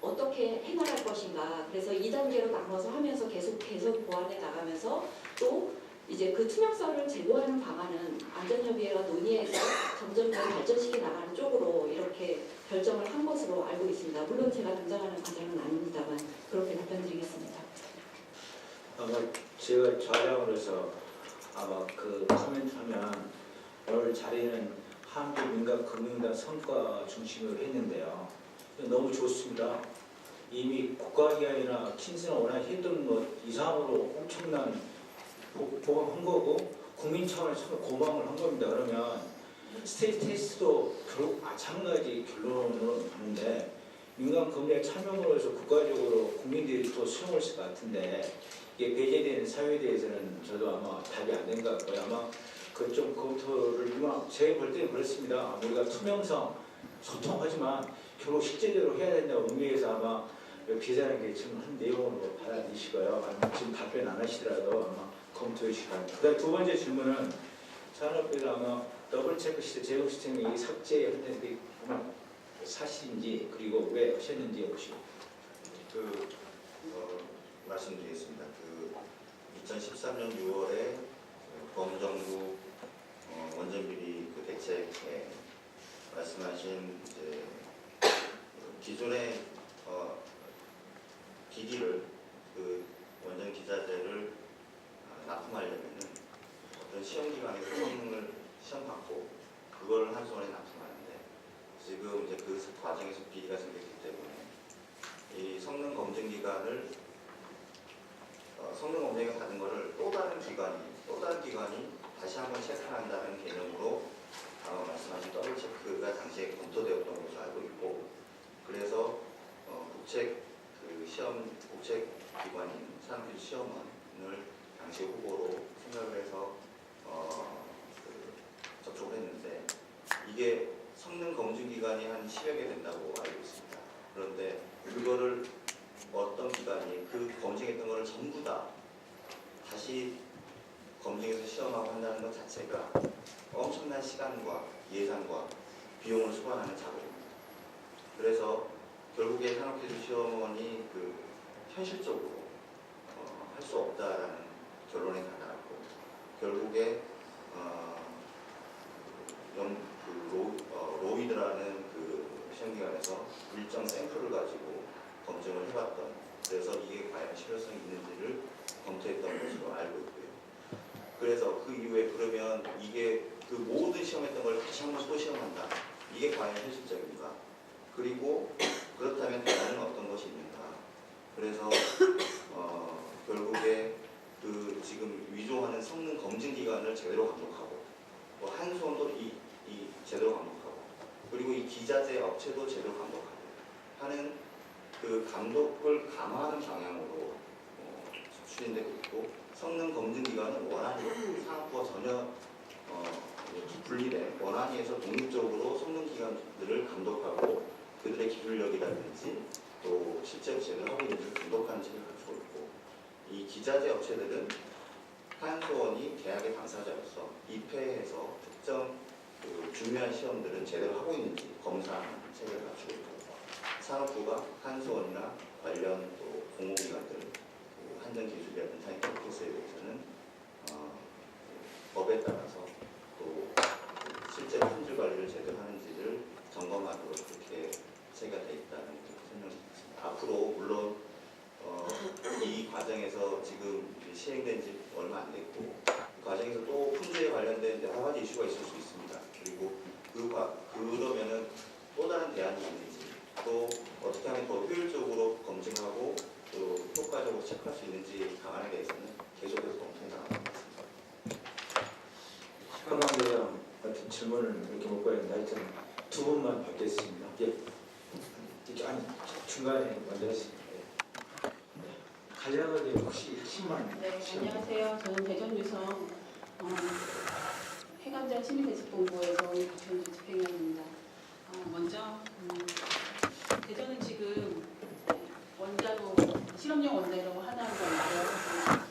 어떻게 해나갈 것인가. 그래서 2단계로 나눠서 하면서 계속 보완해 나가면서 또 이제 그 투명성을 제고하는 방안은 안전협의회가 논의해서 점점 더 발전시켜 나가는 쪽으로 이렇게 결정을 한 것으로 알고 있습니다. 물론 제가 담당하는 과정은 아닙니다만 그렇게 답변드리겠습니다. 아마 제가 좌장으로 해서 아마 그 코멘트하면 오늘 자리는 한국민간금융단 성과 중심으로 했는데요. 너무 좋습니다. 이미 국가기관이나 킨스나 워낙 했던 것 이상으로 엄청난 보강한 거고 국민 차원에서 정말 고마움을 한 겁니다. 그러면 스테이트 테스트도 결국 마찬가지 결론으로 가는데 민간 검증에 참여로 해서 국가적으로 국민들이 또 수용할 것 같은데 이게 배제되는 사유에 대해서는 저도 아마 답이 안 된 것 같고요. 아마 그쪽 검토를 제가 볼 때는 그렇습니다. 우리가 투명성, 소통하지만 결국 실제적으로 해야 된다고 의미에서 아마 비자하게 지금 한 내용으로 받아들이시고요. 아마 지금 답변 안 하시더라도 아마 검토해 주시기 바랍니다. 그다음 두 번째 질문은 산업부에서 아마 더블 체크 시스템, 제공 시스템이 삭제했던 게 사실인지 그리고 왜 하셨는지 혹시 말씀드리겠습니다. 2013년 6월에 범정부 원전비리 대책에 말씀하신 이제 기존의 기기를 원전 기자재를 납품하려면은 어떤 시험기관에서 성능을 시험받고 그걸 한 손에 납품하는데 지금 이제 그 과정에서 비리가 생겼기 때문에 이 성능 검증 기관을 성능 검증을 받은 거를 또 다른 기관이 다시 한번 체크한다는 개념으로 말씀하신 더블 체크가 당시에 검토되었던 것으로 알고 있고 그래서 국책 기관인 산업기술시험원을 당시 후보로 생각을 해서 접촉을 했는데 이게 성능 검증 기관이 한 10여 개 된다고 알고 있습니다. 그런데 그거를 어떤 기관이 그 검증했던 거를 전부 다 다시 검증해서 시험하고 한다는 것 자체가 엄청난 시간과 예산과 비용을 소환하는 작업입니다. 그래서 결국에 산업기술시험원이 현실적으로 할 수 없다라는 결론에 다다랐고 결국에 로이드라는 시험기관에서 일정 샘플을 가지고 검증을 해봤던 그래서 이게 과연 실효성이 있는지를 검토했던 것으로 알고 있고요. 그래서 그 이후에 그러면 이게 그 모든 시험했던 걸 다시 한번 또 시험한다. 이게 과연 현실적인가? 그리고 그렇다면 다른 어떤 것이 있는가? 그래서 결국에 지금 위조하는 성능 검증 기관을 제대로 감독하고 한수원도 이 제대로 감독하고 그리고 이 기자재 업체도 제대로 감독하고 하는 그 감독을 강화하는 방향으로 추진되고 있고 성능 검증 기관은 원안이 산업부와 전혀 분리된 원안위에서 독립적으로 성능 기관들을 감독하고 그들의 기술력이라든지 또 실제로 제대로 하고 있는지를 감독하는 책을 갖추고 있고 이 기자재 업체들은 한수원이 계약의 당사자로서 입회해서 특정 중요한 시험들은 제대로 하고 있는지 검사하는 체계를 갖추고 있고 산업부가 한수원이나 관련 또 공공기관들 한전기술이라든지 하이테크스에 대해서는 법에 따라서 또 실제로 품질 관리를 제대로 하는지를 점검하도록 그렇게 체계가 되어 있다는 설명드리겠습니다. 앞으로 물론 이 과정에서 지금 시행된 지 얼마 안 됐고 그 과정에서 또 품질에 관련된 여러 가지 이슈가 있을 수 있습니다. 그리고 그러면은 또 다른 대안이 있는지 또 어떻게 하면 더 효율적으로 검증하고 또 효과적으로 체크할 수 있는지 방안에 대해서는 계속해서 검토해 나가겠습니다. 현황대장 같은 질문을 이렇게 못 받는데 하여튼 두 분만 받겠습니다. 예. 이렇게 아니 중간에 먼저 하시죠. 가장을 혹시 10만. 네, 안녕하세요. 저는 대전유성 해관장 시민대책본부에서 온 박현주 집행위원입니다. 먼저 대전은 지금 원자로 실험용 원자로 하나가 있고요.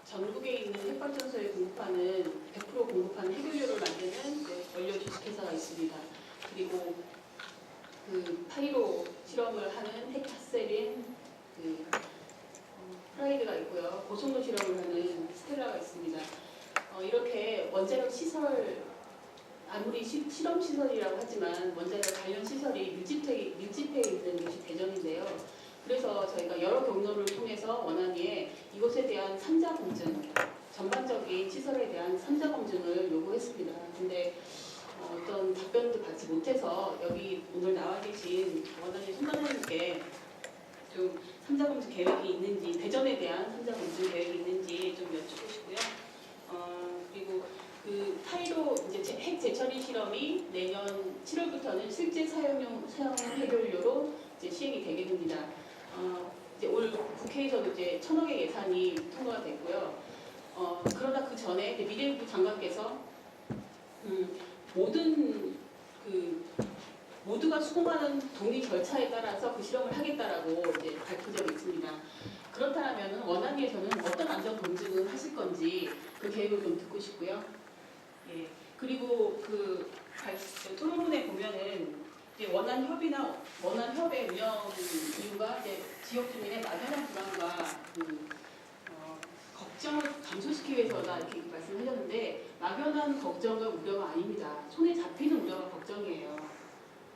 전국에 있는 핵발전소에 공급하는 100% 공급하는 핵연료를 만드는 원료 주식회사가 있습니다. 그리고 그 파이로 실험을 하는 핵핫셀인 프라이드가 있고요. 고속로 실험을 하는 스텔라가 있습니다. 이렇게 원자력 시설 아무리 실험 시설이라고 하지만 원자력 관련 시설이 밀집해 있는 곳이 대전인데요. 그래서 저희가 여러 경로를 통해서 원안위에 이곳에 대한 3자 검증, 전반적인 시설에 대한 3자 검증을 요구했습니다. 근데 어떤 답변도 받지 못해서 여기 오늘 나와 계신 원안위 손단장님께 좀 3자 검증 계획이 있는지, 대전에 대한 3자 검증 계획이 있는지 좀 여쭙고 싶고요. 그리고 그 타이로 이제 핵 재처리 실험이 내년 7월부터는 실제 사용 해결료로 이제 시행이 되게 됩니다. 이제 올 국회에서도 이제 1,000억의 예산이 통과가 됐고요. 그러나 그 전에 미래부 장관께서 모두가 수긍하는 동의 절차에 따라서 그 실험을 하겠다라고 이제 밝힌 적이 있습니다. 그렇다면 원안위에서는 어떤 안전 검증을 하실 건지 그 계획을 좀 듣고 싶고요. 예. 그리고 그 토론문에 보면은 이제 원안 협의 운영 이유가 이제 지역 주민의 막연한 불안과 걱정을 감소시키기 위해서다 이렇게 말씀하셨는데 막연한 걱정과 우려가 아닙니다. 손에 잡히는 우려가 걱정이에요.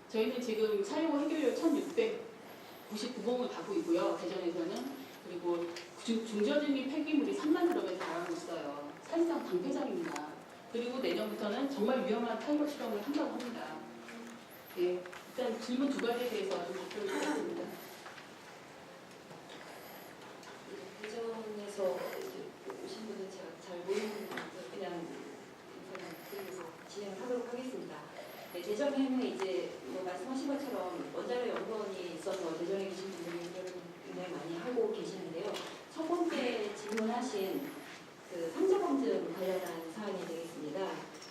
저희는 지금 사용 해결료 1,699봉을 갖고 있고요. 대전에서는. 그리고 중저진미 폐기물이 3만 그램에 달하고 있어요. 사실상 방패장입니다. 그리고 내년부터는 정말 위험한 타이거 실험을 한다고 합니다. 예, 일단 질문 두 가지에 대해서 좀 답변을 드리겠습니다. 대전에서 오신 분은 제가 잘 모르는 그냥 인사드리면서 진행을 하도록 하겠습니다. 네, 대전에는 이제 말씀하신 것처럼 원자력 연구원이 있어서 대전에 계신 분들이 굉장히 많이 하고 계시는데요. 첫 번째 질문하신 그 3자 검증 관련한 사안이 되겠습니다.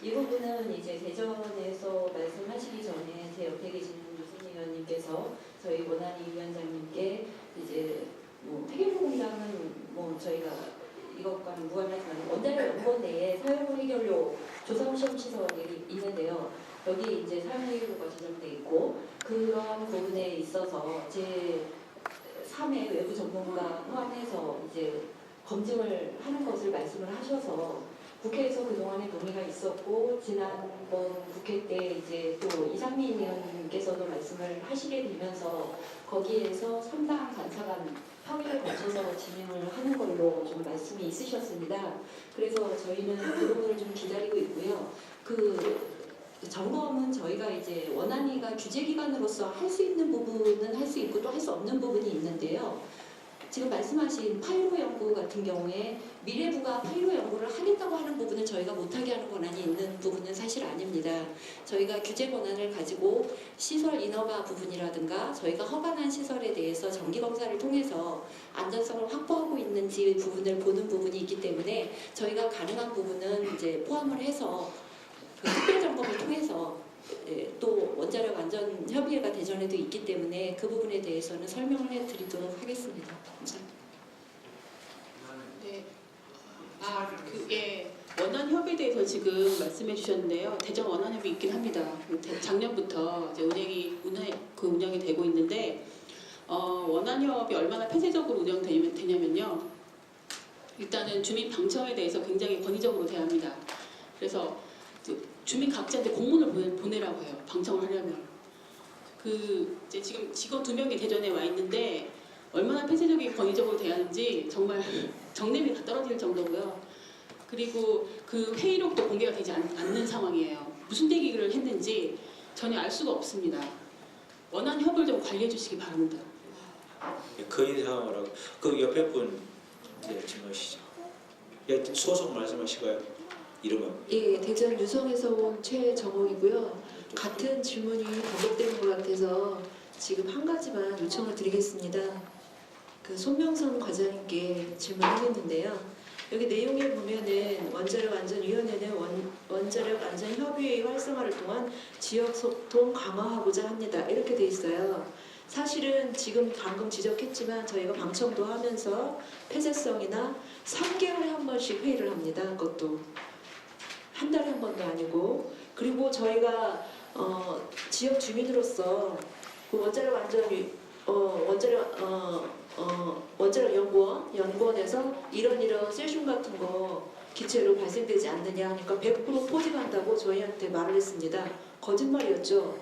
이 부분은 이제 대전에서 말씀하시기 전에 제 옆에 계신 유승희 의원님께서 저희 원안위 위원장님께 이제 폐기물 공장은 저희가 이것과는 무관하지만 원자력 연구원 내에 사용 해결료 조성 시험 시설이 있는데요. 여기 이제 사용 해결료가 지정돼 있고 그런 부분에 있어서 제 3회 외부 전문가 포함해서 이제 검증을 하는 것을 말씀을 하셔서 국회에서 그동안에 논의가 있었고 지난번 국회 때 이제 또 이상민 의원님께서도 말씀을 하시게 되면서 거기에서 상당 단차간 협의를 거쳐서 진행을 하는 걸로 좀 말씀이 있으셨습니다. 그래서 저희는 그 부분을 좀 기다리고 있고요. 그 점검은 저희가 이제 원안위가 규제기관으로서 할 수 있는 부분은 할 수 있고 또 할 수 없는 부분이 있는데요. 지금 말씀하신 파이로 연구 같은 경우에 미래부가 파이로 연구를 하겠다고 하는 부분을 저희가 못하게 하는 권한이 있는 부분은 사실 아닙니다. 저희가 규제 권한을 가지고 시설 인허가 부분이라든가 저희가 허가난 시설에 대해서 정기검사를 통해서 안전성을 확보하고 있는지 부분을 보는 부분이 있기 때문에 저희가 가능한 부분은 이제 포함을 해서 그 특별점검을 통해서 또 원자력 안전 협의회가 대전에도 있기 때문에 그 부분에 대해서는 설명을 해드리도록 하겠습니다. 감사합니다. 네. 원안 협의에 대해서 지금 말씀해 주셨는데요. 대전 원안 협의 있긴 합니다. 작년부터 이제 운영이 되고 있는데 원안 협이 얼마나 폐쇄적으로 운영되냐면요. 일단은 주민 방청에 대해서 굉장히 권위적으로 대합니다. 그래서 주민 각자한테 공문을 보내라고 해요. 방청을 하려면. 이제 지금 직원 2명이 대전에 와 있는데 얼마나 폐쇄적이고 권위적으로 대하는지 정말 정내미 다 떨어질 정도고요. 그리고 그 회의록도 공개가 되지 않는 상황이에요. 무슨 얘기를 했는지 전혀 알 수가 없습니다. 원안 협을 좀 관리해 주시기 바랍니다. 그 이상으로 그 옆에 분 질문하시죠. 소속 말씀하시고요. 이름은? 예, 대전 유성에서 온 최정옥이고요. 같은 질문이 반복되는 것 같아서 지금 한 가지만 요청을 드리겠습니다. 그 손명선 과장님께 질문하겠는데요. 여기 내용에 보면은 원자력안전위원회는 원자력 안전협의회 활성화를 통한 지역 소통 강화하고자 합니다. 이렇게 돼 있어요. 사실은 지금 방금 지적했지만 저희가 방청도 하면서 폐쇄성이나 3개월에 한 번씩 회의를 합니다. 그것도 한 달에 한 번도 아니고. 그리고 저희가 지역 주민으로서 그 원자력 연구원에서 이런 세슘 같은 거 기체로 발생되지 않느냐 하니까 100% 포집한다고 저희한테 말을 했습니다. 거짓말이었죠.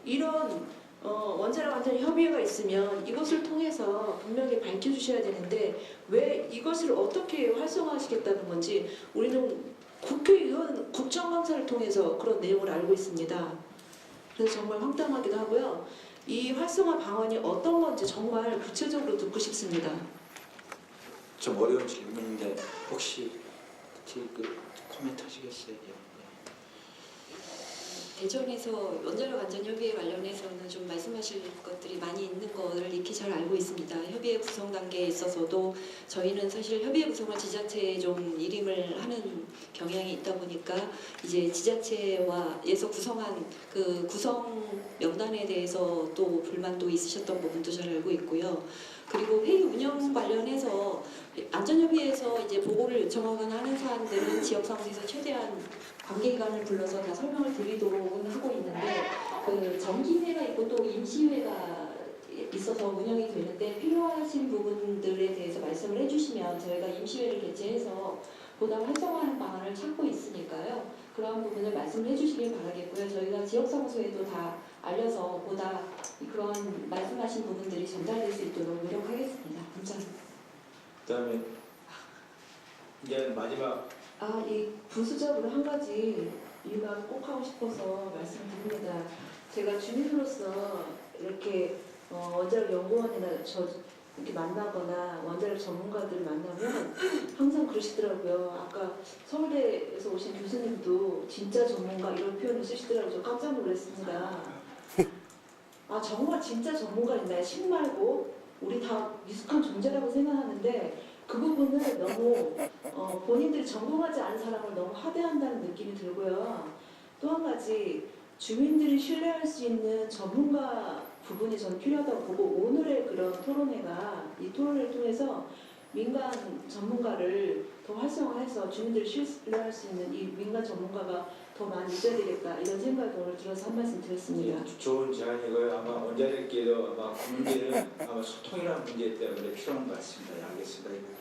이런 원자력 안전 협의회가 있으면 이것을 통해서 분명히 밝혀주셔야 되는데 왜 이것을 어떻게 활성화하시겠다는 건지 우리는 국회의원 국정감사를 통해서 그런 내용을 알고 있습니다. 그래서 정말 황당하기도 하고요. 이 활성화 방안이 어떤 건지 정말 구체적으로 듣고 싶습니다. 좀 어려운 질문인데 혹시 코멘트 하시겠어요? 대전에서 원자력 안전협의회 관련해서는 좀 말씀하실 것들이 많이 있는 거를 익히 잘 알고 있습니다. 협의회 구성 단계에 있어서도 저희는 사실 협의회 구성을 지자체에 좀 일임을 하는 경향이 있다 보니까 이제 지자체와에서 구성한 그 구성 명단에 대해서 또 불만도 있으셨던 부분도 잘 알고 있고요. 그리고 회의 운영 관련해서 안전협의회에서 이제 보고를 요청하거나 하는 사안들은 지역사무소에서 최대한 관계기관을 불러서 다 설명을 드리도록은 하고 있는데 그 정기회가 있고 또 임시회가 있어서 운영이 되는데 필요하신 부분들에 대해서 말씀을 해주시면 저희가 임시회를 개최해서 보다 활성화하는 방안을 찾고 있으니까요. 그런 부분을 말씀을 해주시길 바라겠고요. 저희가 지역사무소에도 다 알려서 보다 그런 말씀하신 부분들이 전달될 수 있도록 노력하겠습니다. 감사합니다. 그다음에 이제 마지막 이 부수적으로 한 가지 이유가 꼭 하고 싶어서 말씀드립니다. 제가 주민으로서 이렇게 원자력 연구원이나 이렇게 만나거나 원자력 전문가들을 만나면 항상 그러시더라고요. 아까 서울대에서 오신 교수님도 진짜 전문가 이런 표현을 쓰시더라고요. 저 깜짝 놀랐습니다. 정말 진짜 전문가 있나요? 식 말고 우리 다 미숙한 존재라고 생각하는데 그 부분을 너무 본인들이 전공하지 않은 사람을 너무 하대한다는 느낌이 들고요. 또 한 가지 주민들이 신뢰할 수 있는 전문가 부분이 저는 필요하다고 보고 오늘의 그런 토론회가 이 토론회를 통해서 민간 전문가를 더 활성화해서 주민들이 신뢰할 수 있는 이 민간 전문가가 더 많이 있어야 되겠다 이런 생각을 오늘 들어서 한 말씀 드렸습니다. 좋은 제안이고요. 아마 원자력계도 아마 그 문제는 아마 소통이라는 문제 때문에 필요한 것 같습니다. 네, 알겠습니다.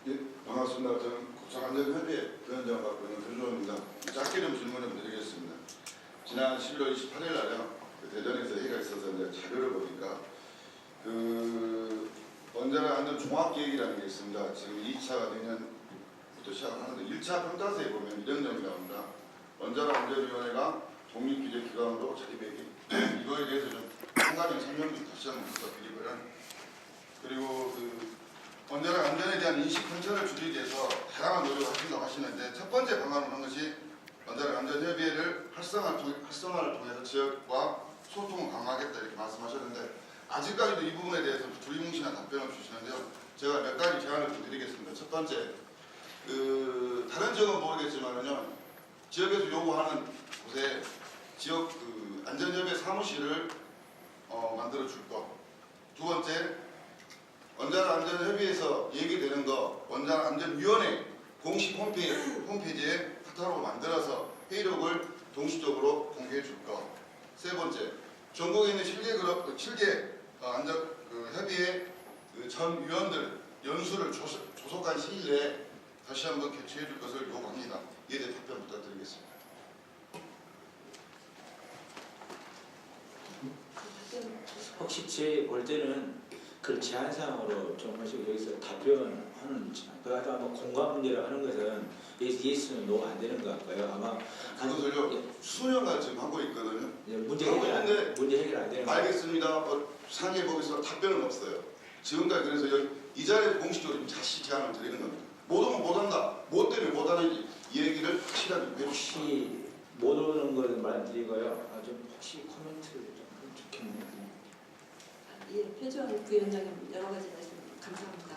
예, 반갑습니다. 저는 국상안전협의회 위원장을 맡고 있는 김주호입니다. 짧게 좀 질문 좀 드리겠습니다. 지난 11월 28일 날요, 대전에서 회의가 있어서 이제 자료를 보니까 원자력 안전 종합계획이라는 게 있습니다. 지금 2차가 내년부터 시작하는데 1차 평가서에 보면 이런 내용이 나옵니다. 원자력 안전위원회가 독립규제기관으로 자립하기 이거에 대해서 좀 한 가지 설명 좀 다시 한번 부탁드리고요. 그리고 원자력 안전에 대한 인식 편차를 줄이기 활성화를 통해서 지역과 소통을 강화하겠다 이렇게 말씀하셨는데 아직까지도 이 부분에 대해서 두리뭉실한 답변을 주시는데요. 제가 몇 가지 제안을 좀 드리겠습니다. 첫 번째, 다른 지역은 모르겠지만은요, 지역에서 요구하는 곳에 지역 안전협의 사무실을 만들어 줄 것. 두 번째, 원자력안전협의회에서 얘기되는 거 원자력안전위원회 공식 홈페이지에 카탈로그 만들어서 회의록을 동시적으로 공개해 줄 것. 세 번째, 전국에 있는 7개 협의회 전 위원들 연수를 조속한 시일 내에 다시 한번 개최해 줄 것을 요구합니다. 이에 대해 답변 부탁드리겠습니다. 혹시 제 볼 때는 그 제안사항으로 조금씩 여기서 답변하는 그래서 아마 공감 문제라 하는 것은 예스는 노가 안 되는 것 같고요. 아마 그것을요 수년간 지금 하고 있거든요. 문제 해결 안 되는 것 같아요. 알겠습니다. 상해 보겠습니다. 답변은 없어요. 지금까지 그래서 이 자리에 공식적으로 다시 제안을 드리는 겁니다. 못 오면 못 한다. 뭐 때문에 못 하는지 이 얘기를 확실하게 해주시기 혹시 못 오는 것은 말씀드리고요. 좀 혹시 코멘트를 좀 하면 좋겠네요. 예, 표준 부위원장님 여러 가지 말씀 감사합니다.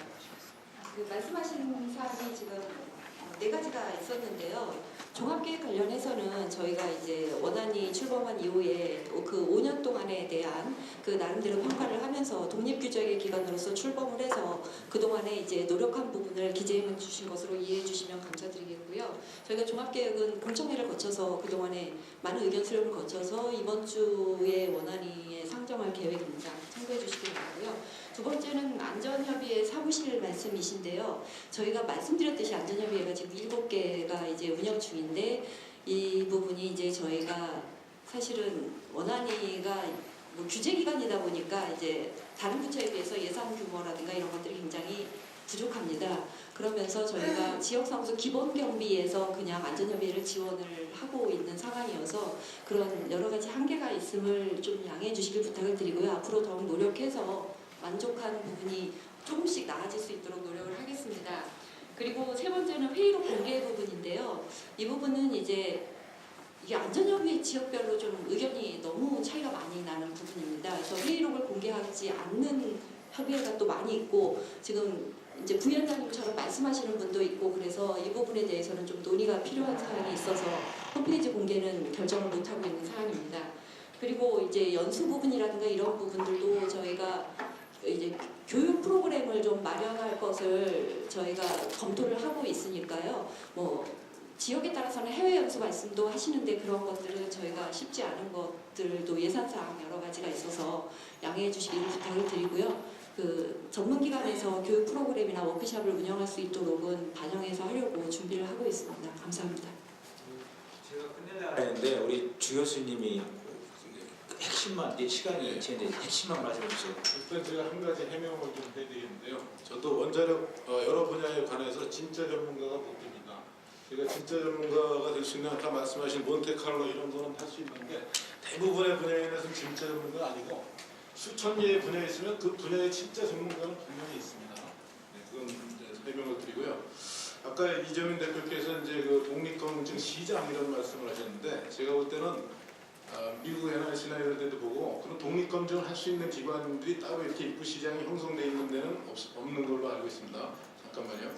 그 말씀하신 사항이 지금 네 가지가 있었는데요. 종합계획 관련해서는 저희가 이제 원안이 출범한 이후에 그 5년 동안에 대한 그 나름대로 평가를 하면서 독립규정의 기관으로서 출범을 해서 그동안에 이제 노력한 부분을 기재해 주신 것으로 이해해 주시면 감사드리겠고요. 저희가 종합계획은 공청회를 거쳐서 그동안에 많은 의견 수렴을 거쳐서 이번 주에 원안위에 상정할 계획입니다. 참고해 주시기 바라고요. 두 번째는 안전협의회 사무실 말씀이신데요. 저희가 말씀드렸듯이 안전협의회가 지금 7개가 이제 운영 중인데 이 부분이 이제 저희가 사실은 원안위가 뭐 규제기관이다 보니까 이제 다른 부처에 비해서 예산 규모라든가 이런 것들이 굉장히 부족합니다. 그러면서 저희가 지역사무소 기본경비에서 그냥 안전협의회를 지원을 하고 있는 상황이어서 그런 여러 가지 한계가 있음을 좀 양해해 주시길 부탁을 드리고요. 앞으로 더욱 노력해서 만족한 부분이 조금씩 나아질 수 있도록 노력을 하겠습니다. 그리고 세 번째는 회의록 공개 부분인데요. 이 부분은 이제 이게 안전협의회 지역별로 좀 의견이 너무 차이가 많이 나는 부분입니다. 그래서 회의록을 공개하지 않는 협의회가 또 많이 있고 지금 이제 부위원장님처럼 말씀하시는 분도 있고 그래서 이 부분에 대해서는 좀 논의가 필요한 사항이 있어서 홈페이지 공개는 결정을 못하고 있는 사항입니다. 그리고 이제 연수 부분이라든가 이런 부분들도 저희가 이제 교육 프로그램을 좀 마련할 것을 저희가 검토를 하고 있으니까요. 뭐 지역에 따라서는 해외 연수 말씀도 하시는데 그런 것들은 저희가 쉽지 않은 것들도 예산상 여러 가지가 있어서 양해해 주시기를 부탁을 드리고요. 그 전문기관에서 교육 프로그램이나 워크숍을 운영할 수 있도록은 반영해서 하려고 준비를 하고 있습니다. 감사합니다. 제가 끝내려고 그런데 우리 주 교수님이 핵심만 시간이 있는데 핵심만 말씀해 주세요. 일단 제가 한 가지 해명을 좀 해드리는데요. 저도 원자력 여러 분야에 관해서 진짜 전문가가 못 됩니다. 제가 진짜 전문가가 될 수 있는 아까 말씀하신 몬테칼로 이런 거는 할 수 있는데 대부분의 분야에서는 진짜 전문가가 아니고 수천 개의 분야에 있으면 그 분야의 진짜 전문가는 분명히 있습니다. 네, 그건 이제 설명을 드리고요. 아까 이재명 대표께서 이제 그 독립검증 시장 이런 말씀을 하셨는데 제가 볼 때는 미국 NRC나 이런 데도 보고 그런 독립검증을 할 수 있는 기관들이 따로 이렇게 입구 시장이 형성되어 있는 데는 없는 걸로 알고 있습니다. 잠깐만요.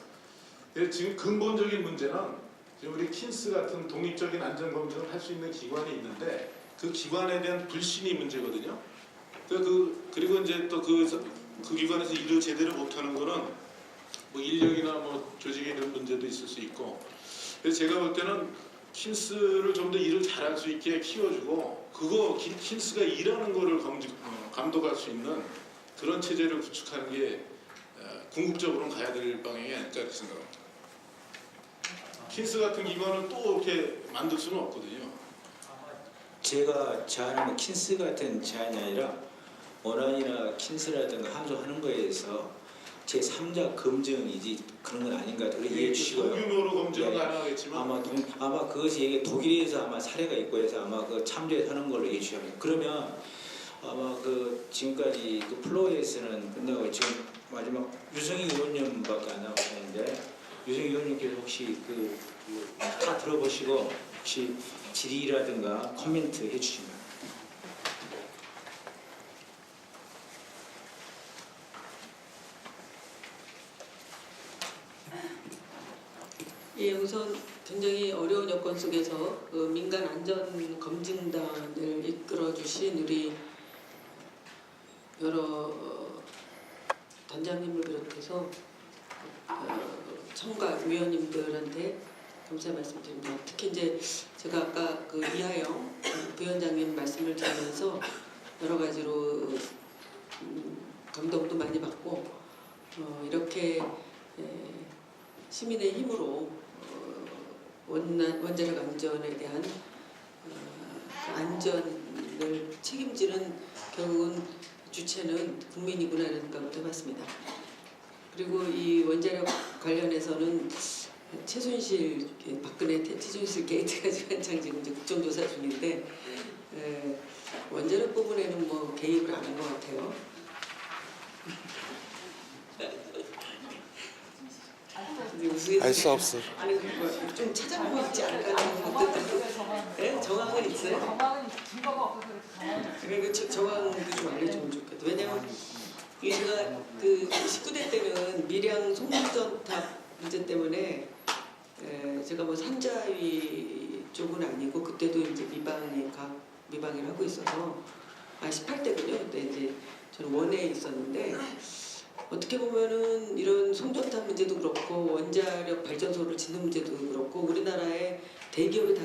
지금 근본적인 문제는 지금 우리 킨스 같은 독립적인 안전검증을 할 수 있는 기관이 있는데 그 기관에 대한 불신이 문제거든요. 그리고 이제 또 그 기관에서 일을 제대로 못하는 거는 뭐 인력이나 뭐 조직에 이런 문제도 있을 수 있고 그래서 제가 볼 때는 킨스를 좀 더 일을 잘할 수 있게 키워주고 그거 킨스가 일하는 거를 감독할 수 있는 그런 체제를 구축하는 게 궁극적으로는 가야 될 방향이 아닐까 이렇게 생각합니다. 킨스 같은 기관을 또 이렇게 만들 수는 없거든요. 제가 제안하는 킨스 같은 제안이 아니라 원안이나 킨스라든가 함소하는 거에 대해서 제3자 검증이지 그런 건 아닌 것 같아요. 이해해 주시고요. 소규모로 검증은 가능하겠지만 아마 그것이 독일에서 아마 사례가 있고 해서 아마 그 참조해서 하는 걸로 얘기해 주셔요. 그러면 아마 그 지금까지 그 플로에서는 끝나고 지금 마지막 유성희 의원님밖에 안 나오셨는데 유성희 의원님께서 혹시 다 들어보시고 혹시 질의라든가 코멘트 해주시면. 예, 우선 굉장히 어려운 여건 속에서 그 민간 안전 검증단을 이끌어 주신 우리 여러 단장님을 비롯해서 첨가 위원님들한테 감사 말씀드립니다. 특히 이제 제가 아까 그 이하영 부위원장님 말씀을 들으면서 여러 가지로 감동도 많이 받고 이렇게 시민의 힘으로 원자력 안전에 대한 안전을 책임지는 결국은 주체는 국민이구나라는 생각을 해봤습니다. 그리고 이 원자력 관련해서는 최순실 박근혜 최순실 게이트가 지금 한창 지금 이제 국정조사 중인데 원자력 부분에는 뭐 개입을 안 한 것 같아요. 알 수 없어. 아니 좀 찾아보고 있지 않을까 네? 정황은 있어요. 정황은 증거가 없어서 그리고 정황도 좀 알려주면 좋겠다. 왜냐면 제가 그 19대 때는 밀양 송전탑 문제 때문에 제가 뭐 산자위 쪽은 아니고 그때도 이제 미방을 하고 있어서 18대군요. 그때 이제 저는 원내에 있었는데. 어떻게 보면은 이런 송전탑 문제도 그렇고 원자력 발전소를 짓는 문제도 그렇고 우리나라에 대기업이 다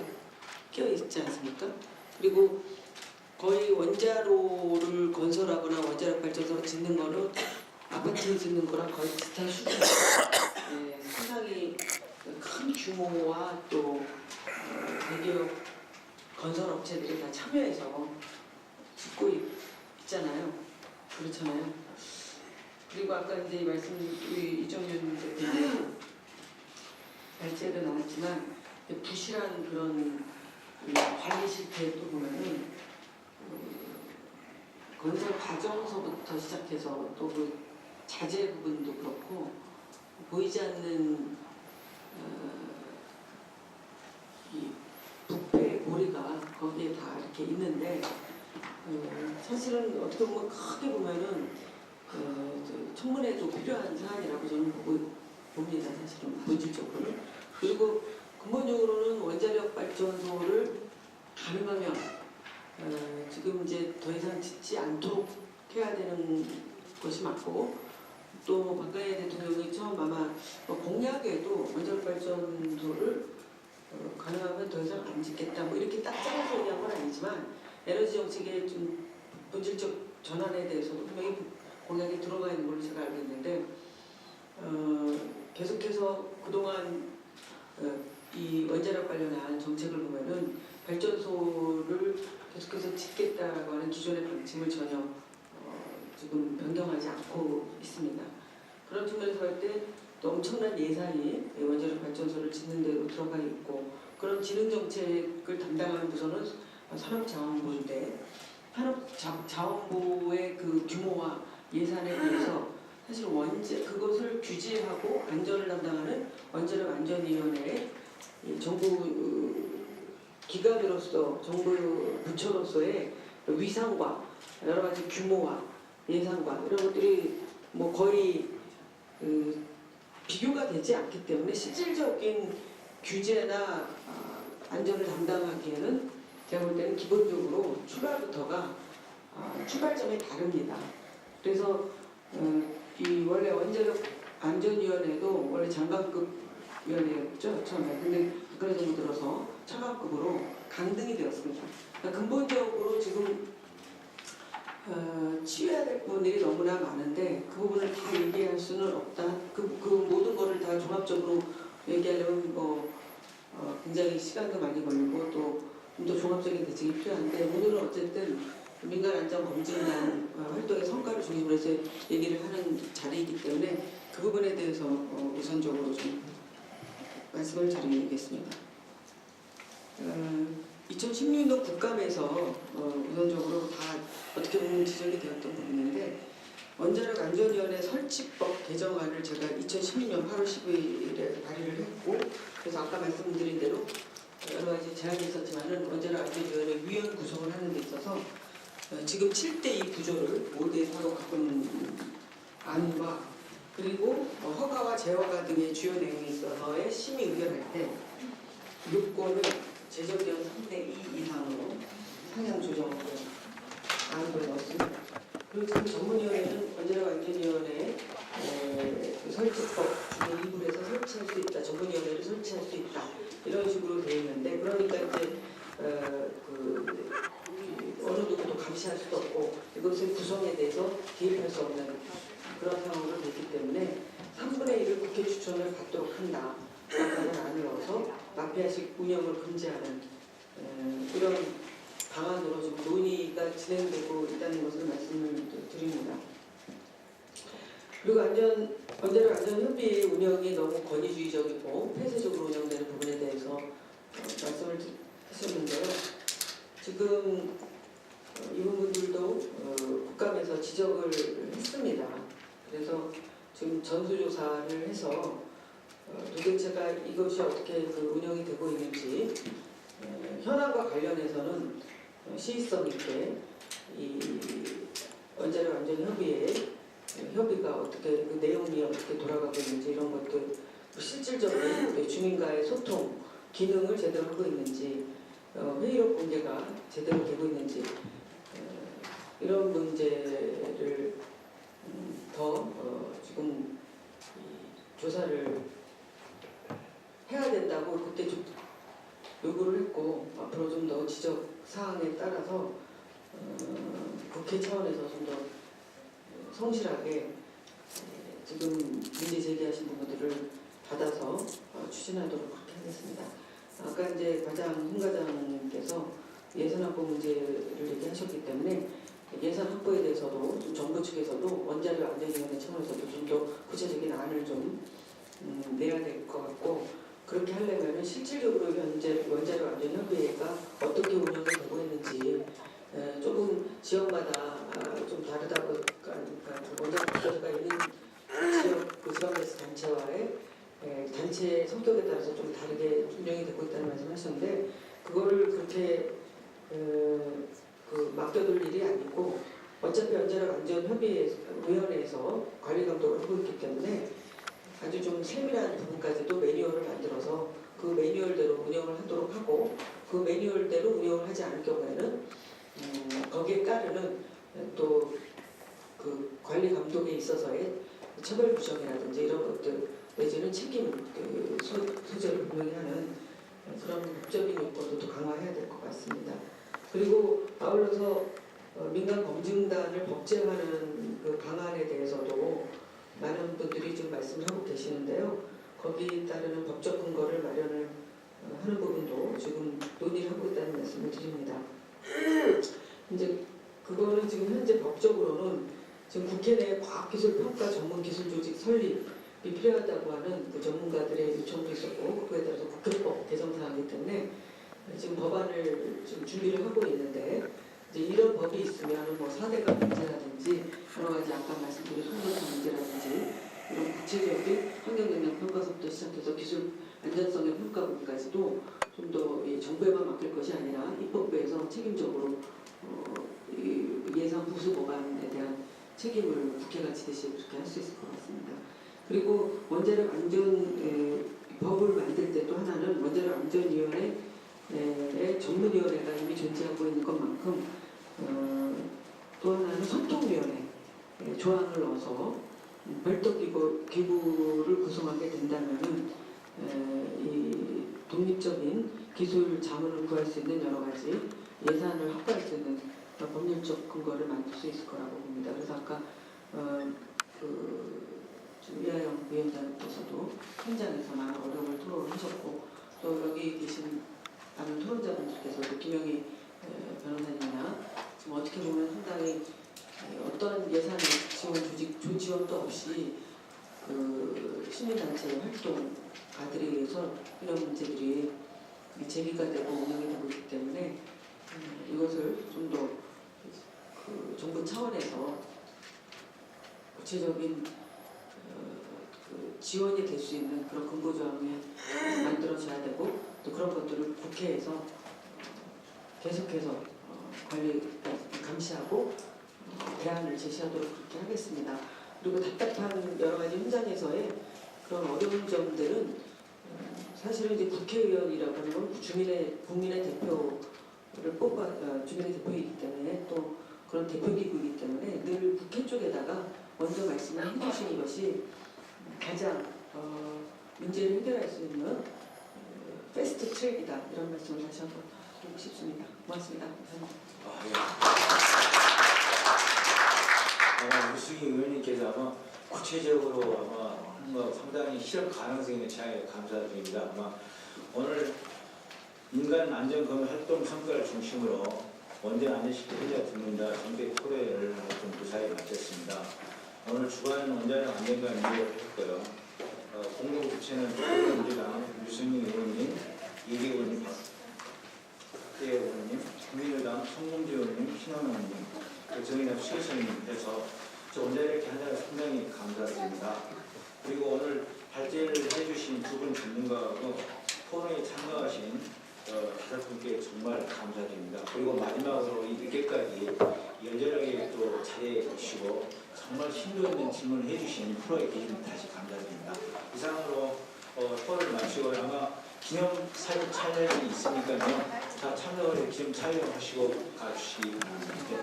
껴있지 않습니까? 그리고 거의 원자로를 건설하거나 원자력 발전소를 짓는 거는 아파트 짓는 거랑 거의 비슷한 수준이에요. 상당히 큰 규모와 또 대기업 건설업체들이 다 참여해서 짓고 있잖아요. 그렇잖아요. 그리고 아까 이제 말씀 이정윤 대표님 발제도 나왔지만 부실한 그런 관리 실태도 보면은 건설 과정서부터 시작해서 또 그 자재 부분도 그렇고 보이지 않는 이 부패 고리가 거기에 다 이렇게 있는데 사실은 어떻게 보면 크게 보면은 청문회도 필요한 사안이라고 저는 봅니다. 사실은 본질적으로는. 그리고 근본적으로는 원자력 발전소를 가능하면 지금 이제 더 이상 짓지 않도록 해야 되는 것이 맞고 또 박근혜 대통령이 처음 아마 공약에도 원자력 발전소를 가능하면 더 이상 안 짓겠다 뭐 이렇게 딱 짜서 얘기한 건 아니지만 에너지 정책의 좀 본질적 전환에 대해서도 분명히 공약이 들어가 있는 걸로 제가 알고 있는데 계속해서 그동안 이 원자력 관련한 정책을 보면은 발전소를 계속해서 짓겠다라고 하는 기존의 방침을 전혀 지금 변경하지 않고 있습니다. 그런 측면에서 볼 때 또 엄청난 예산이 원자력 발전소를 짓는 데로 들어가 있고 그런 지능 정책을 담당하는 부서는 산업자원부인데 산업자원부의 그 규모와 예산에 비해서 사실 그것을 규제하고 안전을 담당하는 원자력 안전위원회의 정부 기관으로서 정부 부처로서의 위상과 여러 가지 규모와 예산과 이런 것들이 뭐 거의 비교가 되지 않기 때문에 실질적인 규제나 안전을 담당하기에는 제가 볼 때는 기본적으로 출발부터가 출발점이 다릅니다. 그래서 이 원래 원자력 안전위원회도 원래 장관급 위원회였죠 처음에. 근데 그런 정도 들어서 차관급으로 강등이 되었습니다. 그러니까 근본적으로 지금 치유해야 될 부분들이 너무나 많은데 그 부분을 다 얘기할 수는 없다. 그 모든 거를 다 종합적으로 얘기하려면 굉장히 시간도 많이 걸리고 또 좀 더 종합적인 대책이 필요한데 오늘은 어쨌든 민간안전검증단 활동의 성과를 중심으로 해서 얘기를 하는 자리이기 때문에 그 부분에 대해서 우선적으로 좀 말씀을 드리겠습니다. 2016년 국감에서 우선적으로 다 어떻게 보면 지적이 되었던 부분인데 원자력 안전위원회 설치법 개정안을 제가 2016년 8월 15일에 발의를 했고 그래서 아까 말씀드린 대로 여러 가지 제안이 있었지만은 원자력 안전위원회 위원 구성을 하는 데 있어서 지금 7대2 구조를 5대4로 바꾸는 안과 그리고 허가와 재허가 등의 주요 내용에 있어서의 심의 의견할 때 요건을 제적위원 3대2 이상으로 상향 조정을 안을 넣었습니다. 그리고 지금 전문위원회는 원자력 안전위원회 설치법 중에 2부에서 설치할 수 있다. 전문위원회를 설치할 수 있다. 이런 식으로 되어 있는데 그러니까 이제 어느 누구도 감시할 수도 없고 이것의 구성에 대해서 개입할 수 없는 그런 상황으로 됐기 때문에 3분의 1을 국회 추천을 받도록 한다. 라는 안을 넣어서 마피아식 운영을 금지하는 이런 방안으로 좀 논의가 진행되고 있다는 것을 말씀을 드립니다. 그리고 원자력 안전협의회 운영이 너무 권위주의적이고 폐쇄적으로 운영되는 부분에 대해서 말씀을 하셨는데요. 지금 이 부분들도 국감에서 지적을 했습니다. 그래서 지금 전수조사를 해서 도대체가 이것이 어떻게 운영이 되고 있는지 현황과 관련해서는 시의성 있게 이 원자력 안전협의회 협의가 어떻게 그 내용이 어떻게 돌아가고 있는지 이런 것들 실질적인 주민과의 소통 기능을 제대로 하고 있는지 회의록 공개가 제대로 되고 있는지 이런 문제를 더 지금 조사를 해야 된다고 그때 좀 요구를 했고 앞으로 좀 더 지적 사항에 따라서 국회 차원에서 좀 더 성실하게 지금 문제 제기하신 부분들을 받아서 추진하도록 그렇게 하겠습니다. 아까 이제 홍 과장님께서 예산 확보 문제를 얘기하셨기 때문에 예산 확보에 대해서도 좀 정부 측에서도 원자력 안전위원회 차원에서도 좀 더 구체적인 안을 좀 내야 될 것 같고 그렇게 하려면 실질적으로 현재 원자력 안전협의회가 어떻게 운영이 되고 있는지 조금 지역마다 좀 다르다고 그러니까 원자력 국가가 있는 지역 지방에서 단체와의 단체 성격에 따라서 좀 다르게 운영이 되고 있다는 말씀하셨는데 그거를 그렇게 맡겨둘 일이 아니고 어차피 원자력 안전협의회에서 관리 감독을 하고 있기 때문에 아주 좀 세밀한 부분까지도 매뉴얼을 만들어서 그 매뉴얼대로 운영을 하도록 하고 그 매뉴얼대로 운영을 하지 않을 경우에는 거기에 따르는 또 그 관리 감독에 있어서의 처벌 규정이라든지 이런 것들 내지는 책임 소재를 분명히 하는 그런 법적인 요건도 더 강화해야 될 것 같습니다. 그리고 아울러서 민간 검증단을 법제화하는 그 방안에 대해서도 많은 분들이 지금 말씀을 하고 계시는데요. 거기에 따르는 법적 근거를 마련을 하는 부분도 지금 논의를 하고 있다는 말씀을 드립니다. 이제 그거는 지금 현재 법적으로는 지금 국회 내 과학기술평가 전문기술조직 설립이 필요하다고 하는 그 전문가들의 요청도 있었고 그거에 따라서 국회법 개정사항이기 때문에 지금 법안을 지금 준비를 하고 있는데 이제 이런 법이 있으면 뭐 4대강 문제라든지 여러 가지 아까 말씀드린 송전차 문제라든지 이런 구체적인 환경영향 평가서부터 시작해서 기술 안전성의 평가 부분까지도 좀 더 정부에만 맡길 것이 아니라 입법부에서 책임적으로 예산 부수 법안에 대한 책임을 국회가 지듯이 그렇게 할 수 있을 것 같습니다. 그리고 원자력 안전 법을 만들 때 또 하나는 원자력 안전위원회의 전문위원회가 이미 존재하고 있는 것만큼 또 하나는 소통위원회 조항을 넣어서 별도 기구를 구성하게 된다면은 이 독립적인 기술 자문을 구할 수 있는 여러 가지 예산을 확보할 수 있는 법률적 근거를 만들 수 있을 거라고 봅니다. 그래서 아까 이하영 위원장께서도 현장에서 많은 어려움을 토로하셨고 또 여기 계신 많은 토론자분들께서도 김영희 변호사님이나 지금 어떻게 보면 상당히 어떤 예산 지원도 없이 그 시민단체 활동가들에 의해서 이런 문제들이 제기가 되고 운영이 되고 있기 때문에 이것을 좀 더 그 정부 차원에서 구체적인 그 지원이 될 수 있는 그런 근거조항이 만들어져야 되고 또 그런 것들을 국회 국회에서 계속해서 감시하고 대안을 제시하도록 그렇게 하겠습니다. 그리고 답답한 여러 가지 현장에서의 그런 어려운 점들은 사실은 이제 국회의원이라고 하는 건 국민의 대표를 주민의 대표이기 때문에 또 그런 대표기구이기 때문에 늘 국회 쪽에다가 먼저 말씀을 해주시는 것이 가장 문제를 해결할 수 있는 패스트 트랙이다, 이런 말씀을 다시 한번 드리고 싶습니다. 고맙습니다. 아마 우승희 의원님께서 아마 구체적으로 아마 하는 거 상당히 실험 가능성이 잘 감사드립니다. 아마 오늘 인간 안전검 활동 성과를 중심으로 원전 안전시키 현장 듣는다 정책 토론회를 좀 무사히 마쳤습니다. 오늘 주관은 원자력 안전과 연구를 했고요. 공동주체는 민주당 유승희 의원님, 이기 의원님, 박대 의원님, 국민의당 성공재 의원님, 신원 의원님, 정의당 수혜선님 해서 저 원자력 이렇게 하느라 상당히 감사드립니다. 그리고 오늘 발제를 해주신 두 분 전문가하고 토론에 참가하신 5분께 정말 감사드립니다. 그리고 마지막으로 이 늦게까지 열렬하게 또 자리해 주시고 정말 심도 있는 질문을 해주신 프로에 계신 다시 감사드립니다. 이상으로 토론을 마치고 아마 기념 사진 촬영이 있으니까요. 다 참여해 기념 촬영하시고 가주시기 바랍니다.